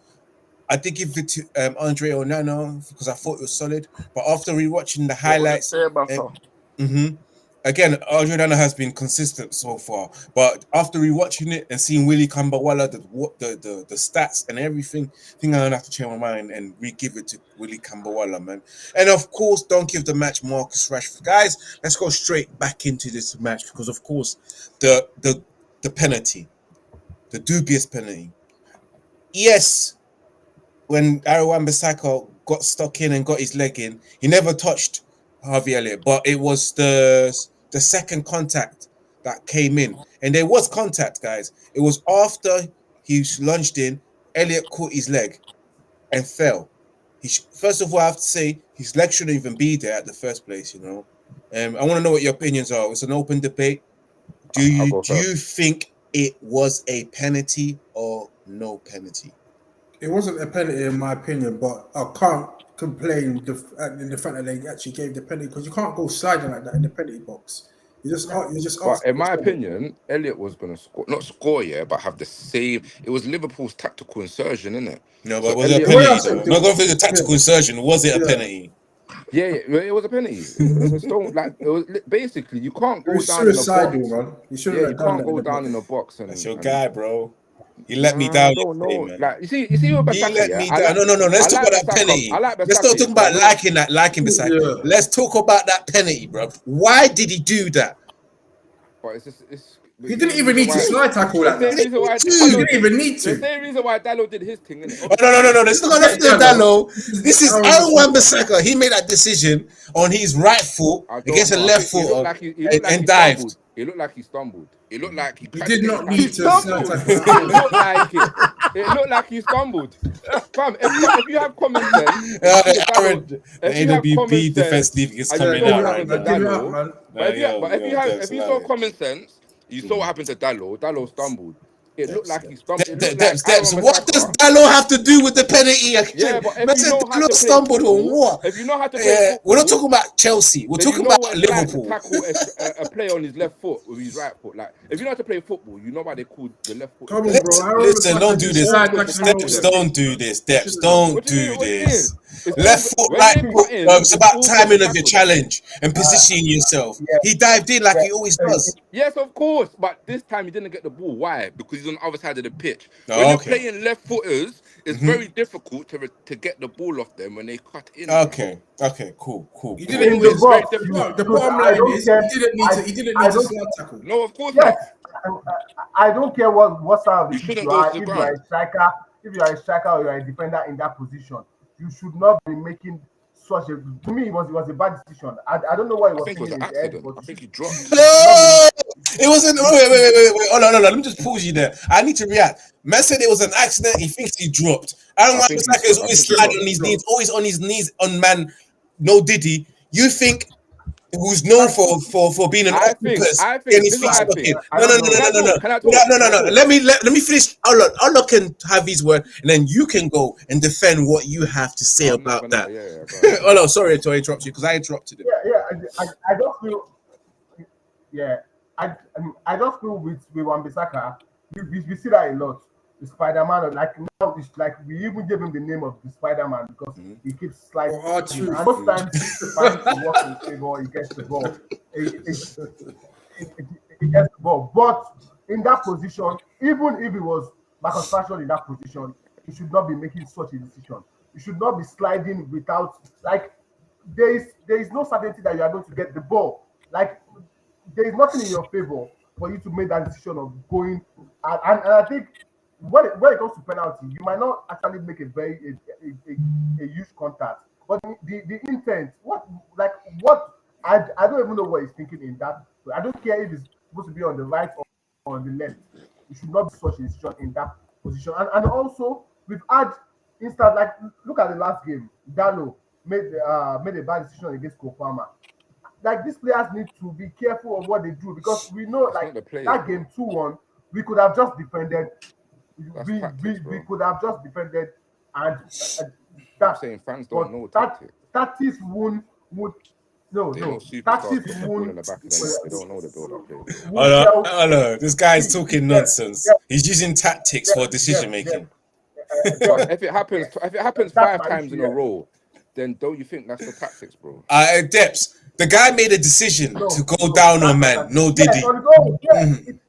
I did give it to Andre Onana because I thought it was solid. But after rewatching the highlights, again, Andre Onana has been consistent so far. But after rewatching it and seeing Willie Kambawala, the stats and everything, I think I'm gonna have to change my mind and re-give it to Willie Kambawala, man. And of course, don't give the match Marcus Rashford. Guys, let's go straight back into this match because of course the penalty, the dubious penalty. Yes. When Aaron Wan-Bissaka got stuck in and got his leg in, he never touched Harvey Elliott, but it was the second contact that came in. And there was contact, guys. It was after he lunged in, Elliott caught his leg and fell. First of all, I have to say, his leg shouldn't even be there at the first place, I want to know what your opinions are. It's an open debate. Do you think it was a penalty or no penalty? It wasn't a penalty in my opinion, but I can't complain in the fact that they actually gave the penalty because you can't go sliding like that in the penalty box. You just But in my opinion, Elliott was going to not score, but have the same. It was Liverpool's tactical insertion, innit? No, but was it a penalty? Not going for the tactical insertion. Was it a penalty? Yeah, it was a penalty. It was a stone. Basically, you can't go down in a box. Man. You can't go down in a box. That's your guy, bro. He let me down. Man. You see what Bissaka, he let me down. No. Let's talk about that penalty. Let's not talk about liking Bissaka. Yeah. Let's talk about that penalty, bro. Why did he do that? But He didn't even need to slide tackle The like same that. reason why He Dallo didn't even need The to. same reason why Dallo did his thing, innit? Oh, no. This is not nothing to do with Dallo. This is Aaron Wan-Bissaka. He made that decision on his right foot against a left foot and dived. It looked like he stumbled. It looked like he did not need he to slide stumbled. tackle. It looked like it. It looked like he stumbled. Fam, if you have common sense, The AWB defense league is and you coming saw out what right happened to now. Give it up, Dallo, man. but if you saw common sense, you saw what happened to Dallo. Dallo stumbled. It looked like he stumbled. It looked like Debs, what does Dallo have to do with the penalty? Yeah, but if you know how to play stumbled football, on what? if you know how to play football, we're not talking about Chelsea. We're then talking you know about what it's like to Liverpool. tackle a player on his left foot with his right foot. Like, if you know how to play football, you know why they call the left foot. Come on, bro. Listen, don't do this. Steps, don't do this. Steps, don't What do you do mean? What do you this. mean? Left foot, when right they foot. cut in, It's about all timing gets of your tackled. challenge and positioning yourself. He dived in like he always does. Yes, of course, but this time he didn't get the ball. Why? Because he's on the other side of the pitch. Oh, When you're okay. playing left footers, it's very difficult to get the ball off them when they cut in. Okay, cool. He didn't need to. The bottom line is he didn't need to slide tackle. No, of course not. I don't care what side of the You shouldn't pitch you go are. to the If you ground. are a striker, or you are a defender in that position, you should not be making such a. To me, it was a bad decision. I don't know what he was I think it was thinking an in his head, accident. but I think he dropped. No, it wasn't. Wait. Hold on. Let me just pause you there. I need to react. Man said it was an accident. He thinks he dropped. Aaron Wan-Bissaka is always sliding on his knees, always on his knees on man. No Diddy. You think who's known for being an octopus? I think this is what I think. No. Can I talk? Let me finish. Allah can have his word, and then you can go and defend what you have to say about that. Yeah. Oh no, sorry to interrupt you because I interrupted him. I just feel. Yeah, I just feel with Wan-Bissaka, we see that a lot. The Spider-Man, like now, it's like we even gave him the name of the Spider-Man because he keeps sliding. And most times he finds to work in favor, he gets the ball. He gets the ball. But in that position, even if it was Marcus Rashford in that position, he should not be making such a decision. You should not be sliding without, like, there is no certainty that you are going to get the ball. Like, there is nothing in your favor for you to make that decision of going. And I think when it comes to penalty, you might not actually make a very a huge contact, but the intent, I don't even know what he's thinking in that. I don't care if it's supposed to be on the right or on the left. You should not be such a decision in that position. And also we've had instant, like, look at the last game. Dallo made a bad decision against Kofama. Like, these players need to be careful of what they do because we know, like, that game 2-1, we could have just defended. We could have just defended, and I'm saying fans don't know tactics. Tactics would no. Tactics would in the back of the net. They don't know the build-up play. Oh no, this guy's talking nonsense. He's using tactics for decision making. But if it happens 5 times in a row, then don't you think that's the tactics, bro? Depths. The guy made a decision to go down on man. No Diddy.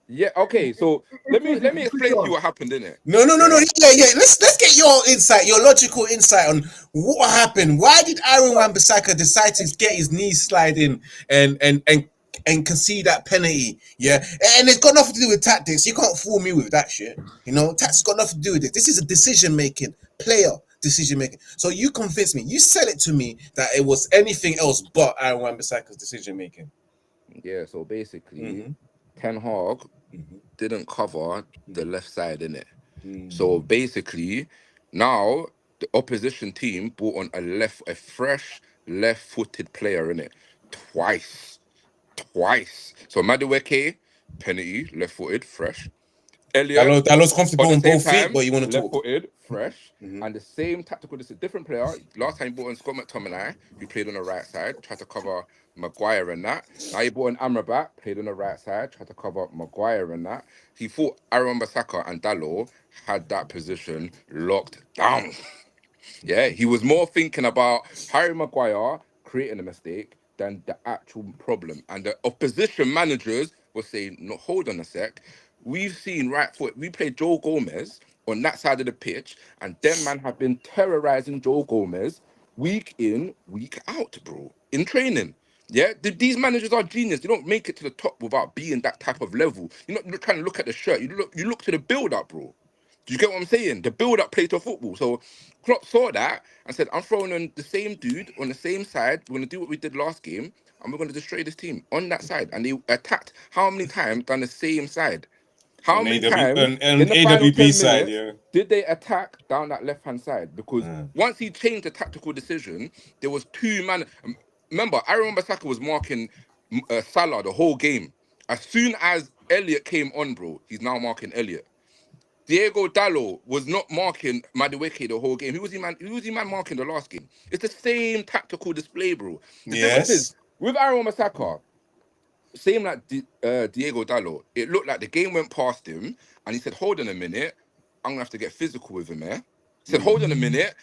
Yeah, okay. So let me explain to you what happened, innit? No. Yeah. Let's get your insight, your logical insight on what happened. Why did Aaron Wan-Bissaka decide to get his knees slide in and concede that penalty? Yeah, and it's got nothing to do with tactics. You can't fool me with that shit. You know, tactics got nothing to do with it. This is a decision making player. Decision making. So you convinced me. You said it to me that it was anything else but Aaron Wan-Bissaka's decision making. Yeah. So basically, Ten Hag didn't cover the left side in it. So basically, now the opposition team brought on a fresh left-footed player in it twice. So Madueke, penalty, left-footed, fresh. Elliot, That was comfortable on both time, feet, but you want to talk. Left-footed, fresh, and the same tactical. This is a different player. Last time he brought in Scott McTominay, who played on the right side, tried to cover Maguire and that. Now he brought in Amrabat, played on the right side, tried to cover Maguire and that. He thought Aaron Wan-Bissaka and Dallo had that position locked down. Yeah, he was more thinking about Harry Maguire creating a mistake than the actual problem. And the opposition managers were saying, no, hold on a sec. We've seen right foot. We played Joe Gomez on that side of the pitch, and them man have been terrorizing Joe Gomez week in, week out, bro, in training. Yeah, these managers are genius. They don't make it to the top without being that type of level. You're not trying to look at the shirt. You look to the build-up, bro. Do you get what I'm saying? The build-up play to football. So Klopp saw that and said, I'm throwing on the same dude on the same side. We're going to do what we did last game, and we're going to destroy this team on that side. And they attacked how many times on the same side? How On many AW times on in the final 10 AWB side, minutes did they attack down that left-hand side? Because once he changed the tactical decision, there was two man. Remember, I remember Saka was marking Salah the whole game. As soon as Elliot came on, bro, he's now marking Elliot. Diego Dallo was not marking Madueke the whole game. Who was he man marking the last game? It's the same tactical display, bro. The difference is, with Aaron Masaka, same like Diego Dallo, it looked like the game went past him and he said, hold on a minute, I'm gonna have to get physical with him, eh? He said, hold on a minute,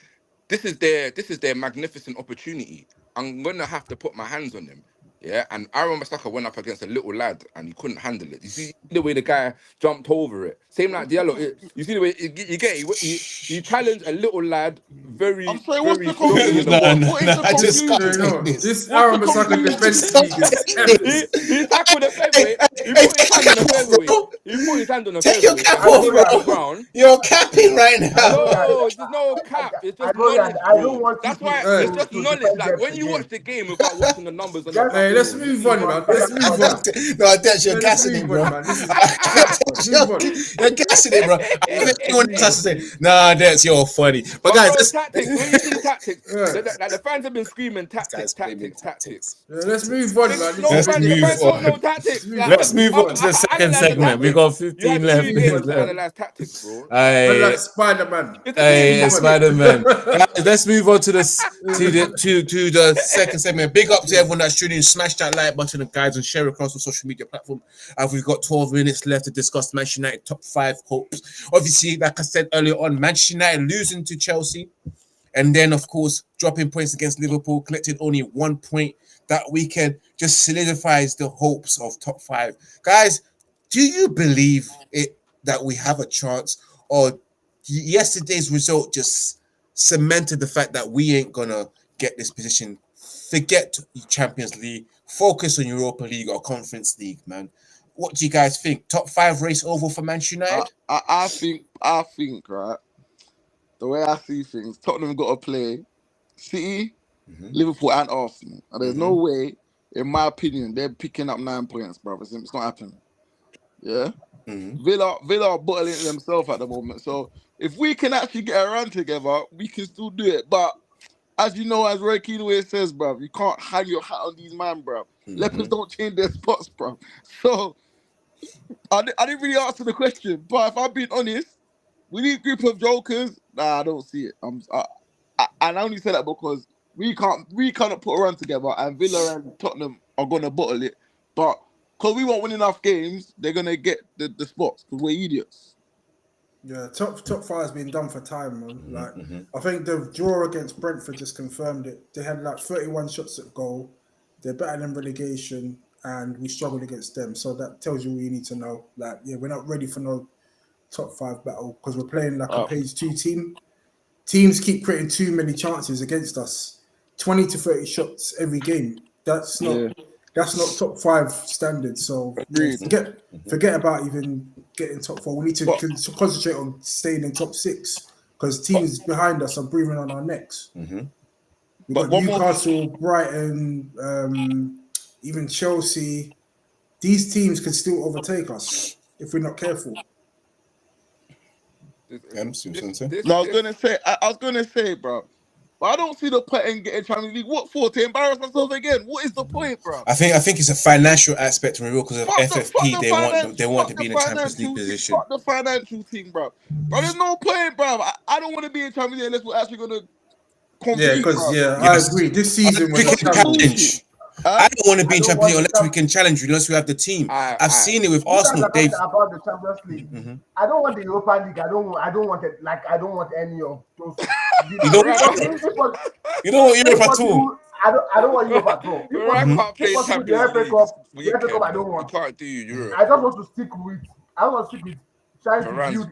this is their magnificent opportunity. I'm gonna have to put my hands on them. Yeah, and Aaron Masaka went up against a little lad and he couldn't handle it. You see the way the guy jumped over it. Same like Diallo. You see the way you get it. He challenged a little lad very, I'm sorry, what's very the strongly in the conclusion? box. What is the I just can't conclusion? take this. This What's Aaron the Masaka conclusion? defense league is epic. He tackled a featherweight. He put his hand on a featherweight. He put his hand on a Take your featherweight. cap And off, he went to the bro. ground. You're capping right now. No, there's no cap. It's just knowledge, I don't bro. want you That's why it's just to knowledge. defend Like them when you again. watch the game without watching the numbers on the Just- back, Hey, let's bro, move on, man. Let's move on. No, that's you're Let's gassing it, move bro. on, man. This is You're gassing it, bro. Anyone else has to say, nah, that's you're funny. But But guys, bro, let's tactics. When you see tactics, Yeah. the fans have been screaming guys tactics. blaming tactics. Let's move on, man. No, Let's fans, the move fans don't on. know tactics. Let's move on to the second Analyze the segment. We tactics. got You 15 had left 2 games to minutes. analyze tactics, bro. But like Spider-Man. It's the same Hey, tactics. Spider-Man. Guys, let's move on to the second segment. Big up to everyone that's tuning in. Smash that like button, and guys, and share across the social media platform. We've got 12 minutes left to discuss Manchester United top 5 hopes. Obviously, like I said earlier on, Manchester United losing to Chelsea, and then of course dropping points against Liverpool, collected only 1 point that weekend, just solidifies the hopes of top 5. Guys, do you believe it that we have a chance, or yesterday's result just cemented the fact that we ain't gonna get this position? Forget Champions League, focus on Europa League or Conference League, man. What do you guys think? Top 5 race over for Manchester United? I think, right, the way I see things, Tottenham got to play City, Liverpool, and Arsenal. And there's no way, in my opinion, they're picking up 9 points, bro. It's not happening. Yeah? Villa are bottling it themselves at the moment. So if we can actually get a run together, we can still do it. But as you know, as Roy Keane always says, bro, you can't hang your hat on these man, bro. Leopards don't change their spots, bro. So I didn't really answer the question. But if I'm being honest, we need a group of jokers. Nah, I don't see it. I only say that because we cannot put a run together, and Villa and Tottenham are gonna bottle it. But because we won't win enough games, they're gonna get the spots because we're idiots. Yeah, top 5 has been done for time, man. Like I think the draw against Brentford just confirmed it. They had like 31 shots at goal. They're better than relegation, and we struggled against them. So that tells you what you need to know. Like, yeah, we're not ready for no top 5 battle because we're playing like a page 2 team. Teams keep creating too many chances against us. 20 to 30 shots every game. That's not top 5 standard. So forget about even getting top 4. We need to concentrate on staying in top 6 because teams behind us are breathing on our necks. We've got Newcastle, Brighton, even Chelsea. These teams can still overtake us if we're not careful. I was gonna say, bro. But I don't see the point in getting Champions League. What for? To embarrass ourselves again? What is the point, bro? I think it's a financial aspect from real because of FFP. They want to be in a Champions League position. Fuck the financial thing, bro. Bro, there's no point, bro. I don't want to be in Champions League unless we're actually gonna compete. Yeah, because I agree. This season we're not challenging. I don't want to be in Champions League unless we can challenge, unless we have the team. I've seen it with Arsenal. About the Champions League. I don't want the Europa League. I don't want it. Like I don't want any of those. You don't want Europe at all. I don't want Europe at all. I can't play Champions League. I don't want. You can't do Europe. I just want to stick with. Trying to build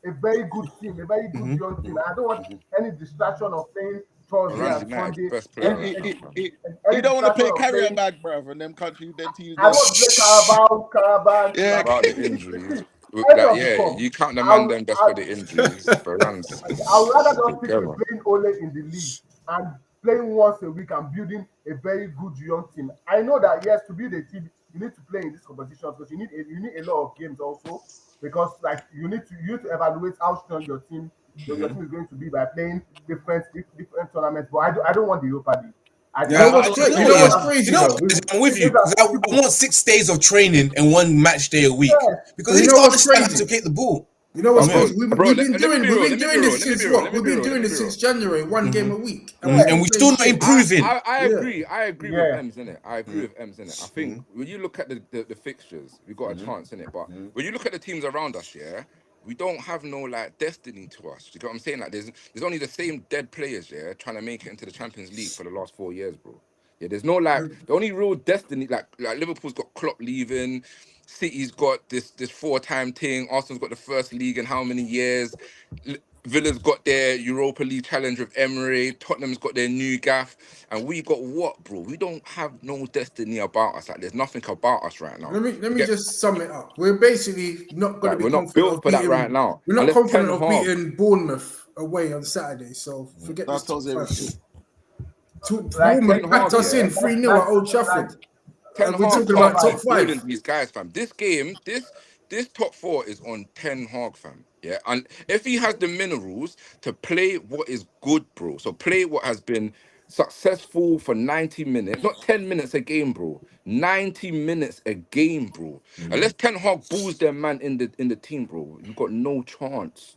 a very good team, a very good young team. I don't want any distraction of things Thursday Runs and United's Sunday. best player right now, fam. He don't want to play carrier Playing. bag, bruv, and them country, them teams I don't. want to play Carabao. Yeah. About the It's injuries, end that of the yeah, form. you count the I man would, them just I, for the injuries, but runs I would rather just stick with together. playing Ole in the league and playing once a week and building a very good young team. I know that yes, to build a team, you need to play in these competitions because you need a lot of games also because like you need to evaluate how strong your team is going to be by playing different tournaments. But I don't want the Europa League. You know what's I crazy? don't You know want what's that. crazy You know, though? I'm with you. 'Cause I want 6 days of training and 1 match day a week Yes. because But at you least know I what's understand how to crazy? kick the ball. You know what's Bro, crazy? We've bro, been let me be real. doing Let me be this real. Let me since be real. what? Let me We've be been real. Let doing me this be real. since January, 1 game a week, and And we're still not shit. improving. I Yeah. agree. I agree with Yeah. Ems in it. I agree with Ems in it. I think when you look at the fixtures, we got a chance in it. But when you look at the teams around us, yeah, we don't have no like destiny to us. You get what I'm saying? Like there's only the same dead players, yeah, trying to make it into the Champions League for the last 4 years, bro. Yeah, there's no like the only real destiny like Liverpool's got Klopp leaving, City's got this 4-time thing, Arsenal's got the first league in how many years? Villa's got their Europa League challenge with Emery, Tottenham's got their new gaff, and we got what, bro? We don't have no destiny about us. Like there's nothing about us right now. Let You me get just sum it up. We're basically not going to like be we're not confident built of for that beating. right now. We're not Unless confident Ten of Hag, beating Bournemouth away on Saturday. So forget this That top tells 5 everything. shit. Like Ten Bournemouth packed Hag, us in yeah. 3-0 like at Old like Trafford. Ten We're Hag talking top about can't top five. keep balling 5. these guys, fam. This game, this top 4 is on Ten Hag, fam. Yeah, and if he has the minerals to play what is good, bro, so play what has been successful for 90 minutes, not 10 minutes a game, bro. 90 minutes a game, bro. Unless Ten Hag balls their man in the team, bro, you got no chance.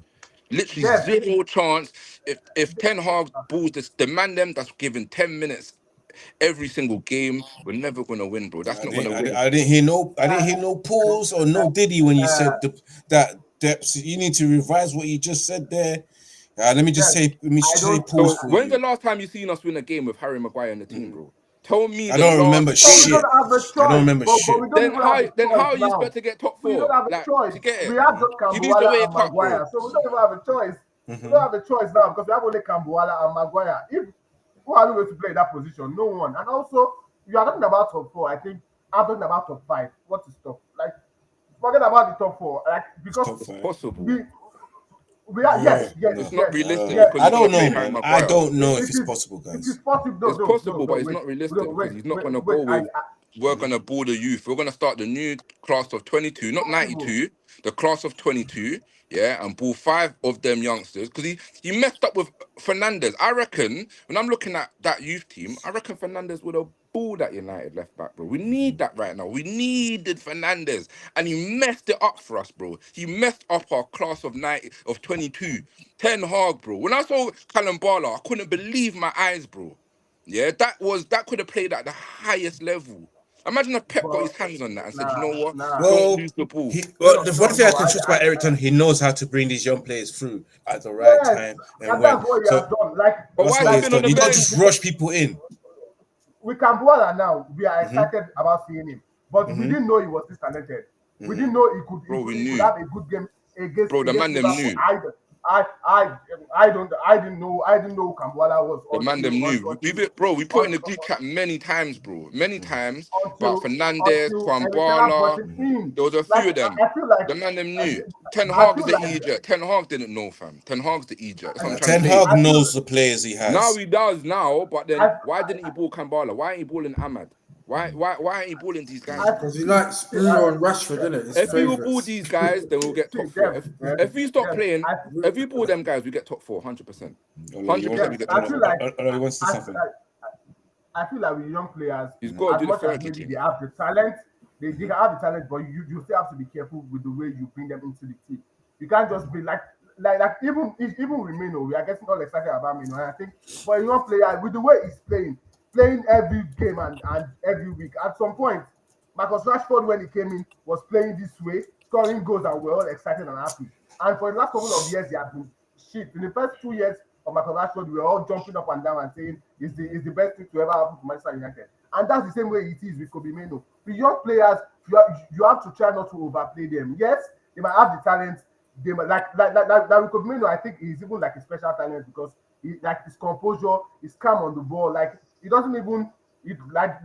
Literally Yes, zero chance. If Ten Hag balls the man them that's given 10 minutes every single game, we're never gonna win, bro. That's I not didn't, gonna I, win. I didn't hear no pause or no Diddy when you said that depths. You need to revise what you just said there. Let me just yes. say, I don't. pause So for when's the you. last time you seen us win a game with Harry Maguire in the team, bro? Tell me I the don't remember last Because we game. shit. don't have a I don't choice, remember but we shit. don't even have a Then choice how are you now. supposed to get top We don't 4? have a Like, choice. to get We it, have just you need to Kambuwala wake and up, bro. Maguire, so we don't even have a choice. We don't have a choice now because we have only Kambuwala and Maguire. If who are we going to play in that position? No one. And also, you are talking about top 4. I think I'm talking about top 5. What is top? Like, forget about the top 4. Like because Top It's 5. possible. we we are Yeah, It's no, not I don't realistic know. yes. because I he's gonna don't play know, Harry man. I Maguire. don't know if It it's is possible, it is guys. possible. It's possible, but No, it's wait. not realistic No, because wait, he's not wait, gonna wait. go with we're gonna ball the youth. We're gonna start the new class of 22, not Possible. 92, the class of 22, yeah, and ball 5 of them youngsters because he messed up with Fernandez. I reckon when I'm looking at that youth team, I reckon Fernandez would have balled that United left back, bro. We need that right now. We needed Fernandez, and he messed it up for us, bro. He messed up our class of 22. Ten Hag, bro. When I saw Callum Barlow, I couldn't believe my eyes, bro. Yeah, that could have played at the highest level. Imagine if Pep got But his hands on that and said, you know nah, what, nah. don't Well, lose the ball. the one thing I No. can trust about Eric he knows how to bring these young players through at the right Yes, time and and when. that's what he has So done. Like, But that's why has what he like he's been on done. the You don't because just bench? rush people in. we can Kambuala now. We are excited about seeing him, but we didn't know he was this talented. We didn't know he could Bro, we he could knew. have a good game against Bro, the man them Liverpool. knew. I didn't know who Kambuala was The man them knew. We put in the group chat many times, bro. Many times about Fernandez, Eric Ten brought Kwambala. him in. There was a Like few of them. I feel like The man them knew. Ten I Hag's feel the like Egypt. Ten Hag didn't know, fam. Ten Hag's the Egypt. That's what I'm trying to Ten say. Hag I feel knows the players he Now has. he does now, but then I why didn't he ball Kambala? Why ain't he balling Ahmad? Why ain't he balling these guys, I bro? Because he likes Bruno and Rashford, isn't it? His If he will ball favourites. these guys, then we'll get see top 4. them. If we stop Them. playing, if we ball them guys, we get top 4, 100%. You want, 100% we get top 4. he wants to say something. I feel like with young players, He's got to as do the much as Fergie maybe thing. they have the talent, they can have the talent, but you still have to be careful with the way you bring them into the team. You can't just be like even with Mino, we are getting all excited about Mino. And I think for a young player, with the way he's playing every game and every week, at some point, Marcus Rashford, when he came in, was playing this way, scoring goals, and we're all excited and happy. And for the last couple of years, he has been shit. In the first 2 years of Marcus Rashford, we were all jumping up and down and saying is the best thing to ever happen to Manchester United. And that's the same way it is with Kobe Mino. The young players, you have to try not to overplay them. Yes, they might have the talent. They might, like with Kobe Mino, I think he's even like a special talent because like his composure, his calm on the ball. Like he doesn't even like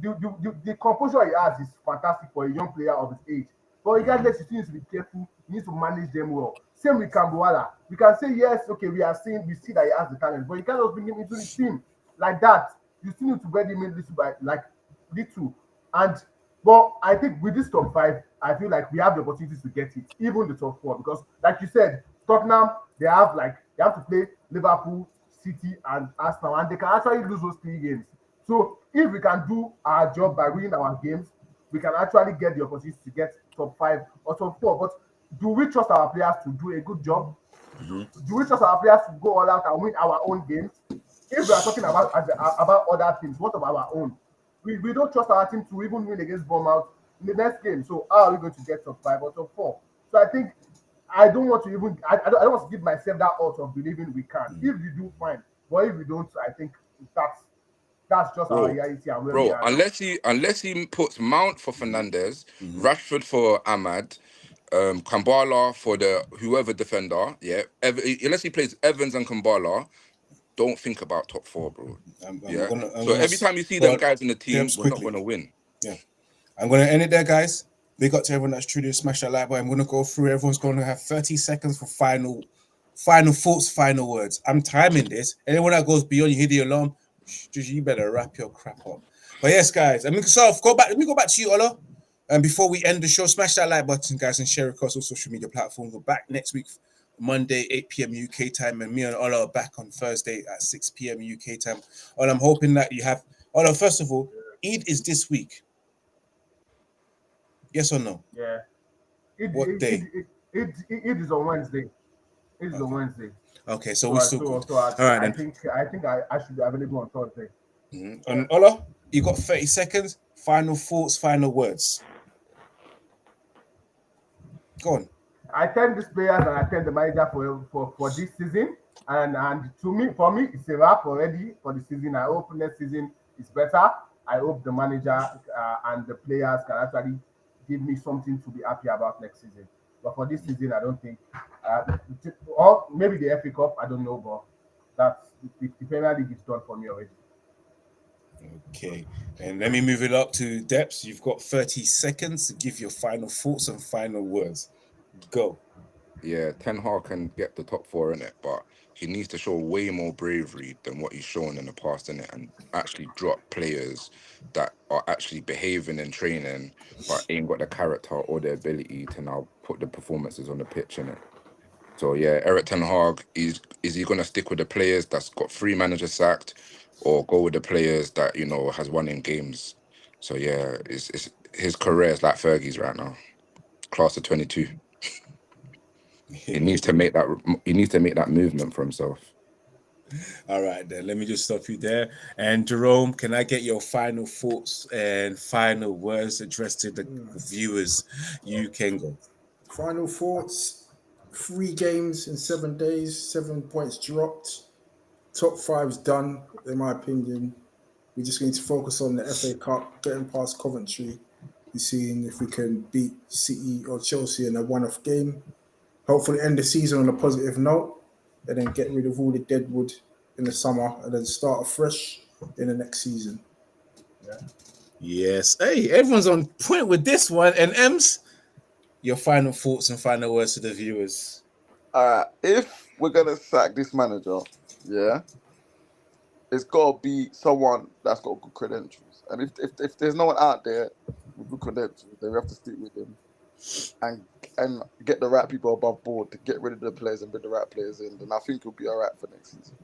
the composure he has is fantastic for a young player of his age. But regardless, he needs to be careful. He needs to manage them well. Same with Kambuala. We can say yes, okay, we see that he has the talent, but you cannot bring him into the team like that. You still need to bring him in little. And but I think with this top 5, I feel like we have the opportunities to get it, even the top 4, because like you said, Tottenham they have to play Liverpool, City, and Arsenal, and they can actually lose those 3 games. So if we can do our job by winning our games, we can actually get the opportunity to get top 5 or top 4. But do we trust our players to do a good job? Do we trust our players to go all out and win our own games? If we are talking about other teams, what about our own? We don't trust our team to even win against Bournemouth in the next game. So how are we going to get top 5 or top 4? So I think I don't want to give myself that out of believing we can. If we do, fine. But if we don't, I think that's just our reality and where we are. Unless he puts Mount for Fernandez, Rashford for Ahmad, Kambala for the whoever defender, unless he plays Evans and Kambala, don't think about top 4, bro. Every time you see them guys in the team, we're not going to win. Yeah. I'm going to end it there, guys. Big up to everyone that's truly smashed that like button. I'm going to go through. Everyone's going to have 30 seconds for final thoughts, final words. I'm timing this. Anyone that goes beyond, you hear the alarm, you better wrap your crap up. But yes, guys, let me go back to you, Ola. And before we end the show, smash that like button, guys, and share across all social media platforms. We're back next week, Monday, 8 p.m. UK time, and me and Ola are back on Thursday at 6 p.m. UK time. Ola, I'm hoping that you have... Ola, first of all, Eid is this week. Yes or no? Yeah. What day? It is on Wednesday. It is on Wednesday. Okay, so we're still good. All right, then. I think I should be available on Thursday. And Ola, you got 30 seconds. Final thoughts, final words. Go on. I thank these players and I thank the manager for this season. And for me, it's a wrap already for the season. I hope next season is better. I hope the manager and the players can actually give me something to be happy about next season. But for this season, I don't think. Or maybe the FA Cup, I don't know, but that's the Premier League is done for me already. Okay, and let me move it up to Depths. You've got 30 seconds to give your final thoughts and final words. Go. Yeah, Ten Hag can get the top 4 in it, but he needs to show way more bravery than what he's shown in the past in it, and actually drop players that are actually behaving and training, but ain't got the character or the ability to now put the performances on the pitch in it. So yeah, Eric Ten Hag, is he gonna stick with the players that's got 3 managers sacked, or go with the players that has won in games? So yeah, it's his career is like Fergie's right now, class of 22. He needs to make that. He needs to make that movement for himself. All right, then. Let me just stop you there. And Jerome, can I get your final thoughts and final words addressed to the viewers? You can go. Final thoughts: 3 games in 7 days, 7 points dropped. Top 5's done, in my opinion. We just need to focus on the FA Cup, getting past Coventry, and seeing if we can beat City or Chelsea in a one-off game. Hopefully end the season on a positive note, and then get rid of all the deadwood in the summer, and then start afresh in the next season. Yeah. Yes. Hey, everyone's on point with this one. And Ems, your final thoughts and final words to the viewers. If we're gonna sack this manager, it's gotta be someone that's got good credentials. And if there's no one out there with good credentials, then we have to stick with him and get the right people above board to get rid of the players and bring the right players in. Then I think we'll be all right for next season.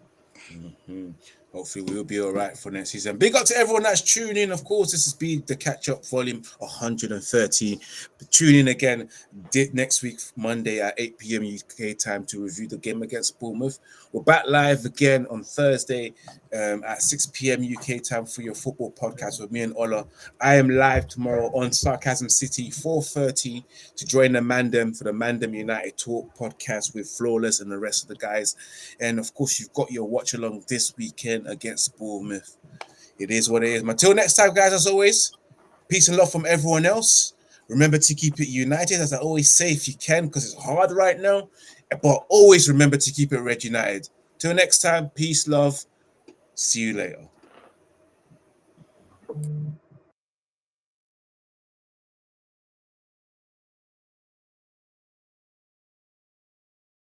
Mm-hmm. Hopefully we'll be all right for next season. Big up to everyone that's tuning in. Of course, this has been the catch-up volume 130. Tune in again next week, Monday at 8 p.m. UK time to review the game against Bournemouth. We're back live again on Thursday at 6 p.m. UK time for your football podcast with me and Ola. I am live tomorrow on Sarcasm City, 4:30, to join the Mandem for the Mandem United Talk podcast with Flawless and the rest of the guys. And of course, you've got your watch along this weekend against Bournemouth. It is what it is. Until next time, guys, as always, peace and love from everyone else. Remember to keep it united, as I always say, if you can, because it's hard right now. But always remember to keep it Red United. Till next time, peace, love. See you later.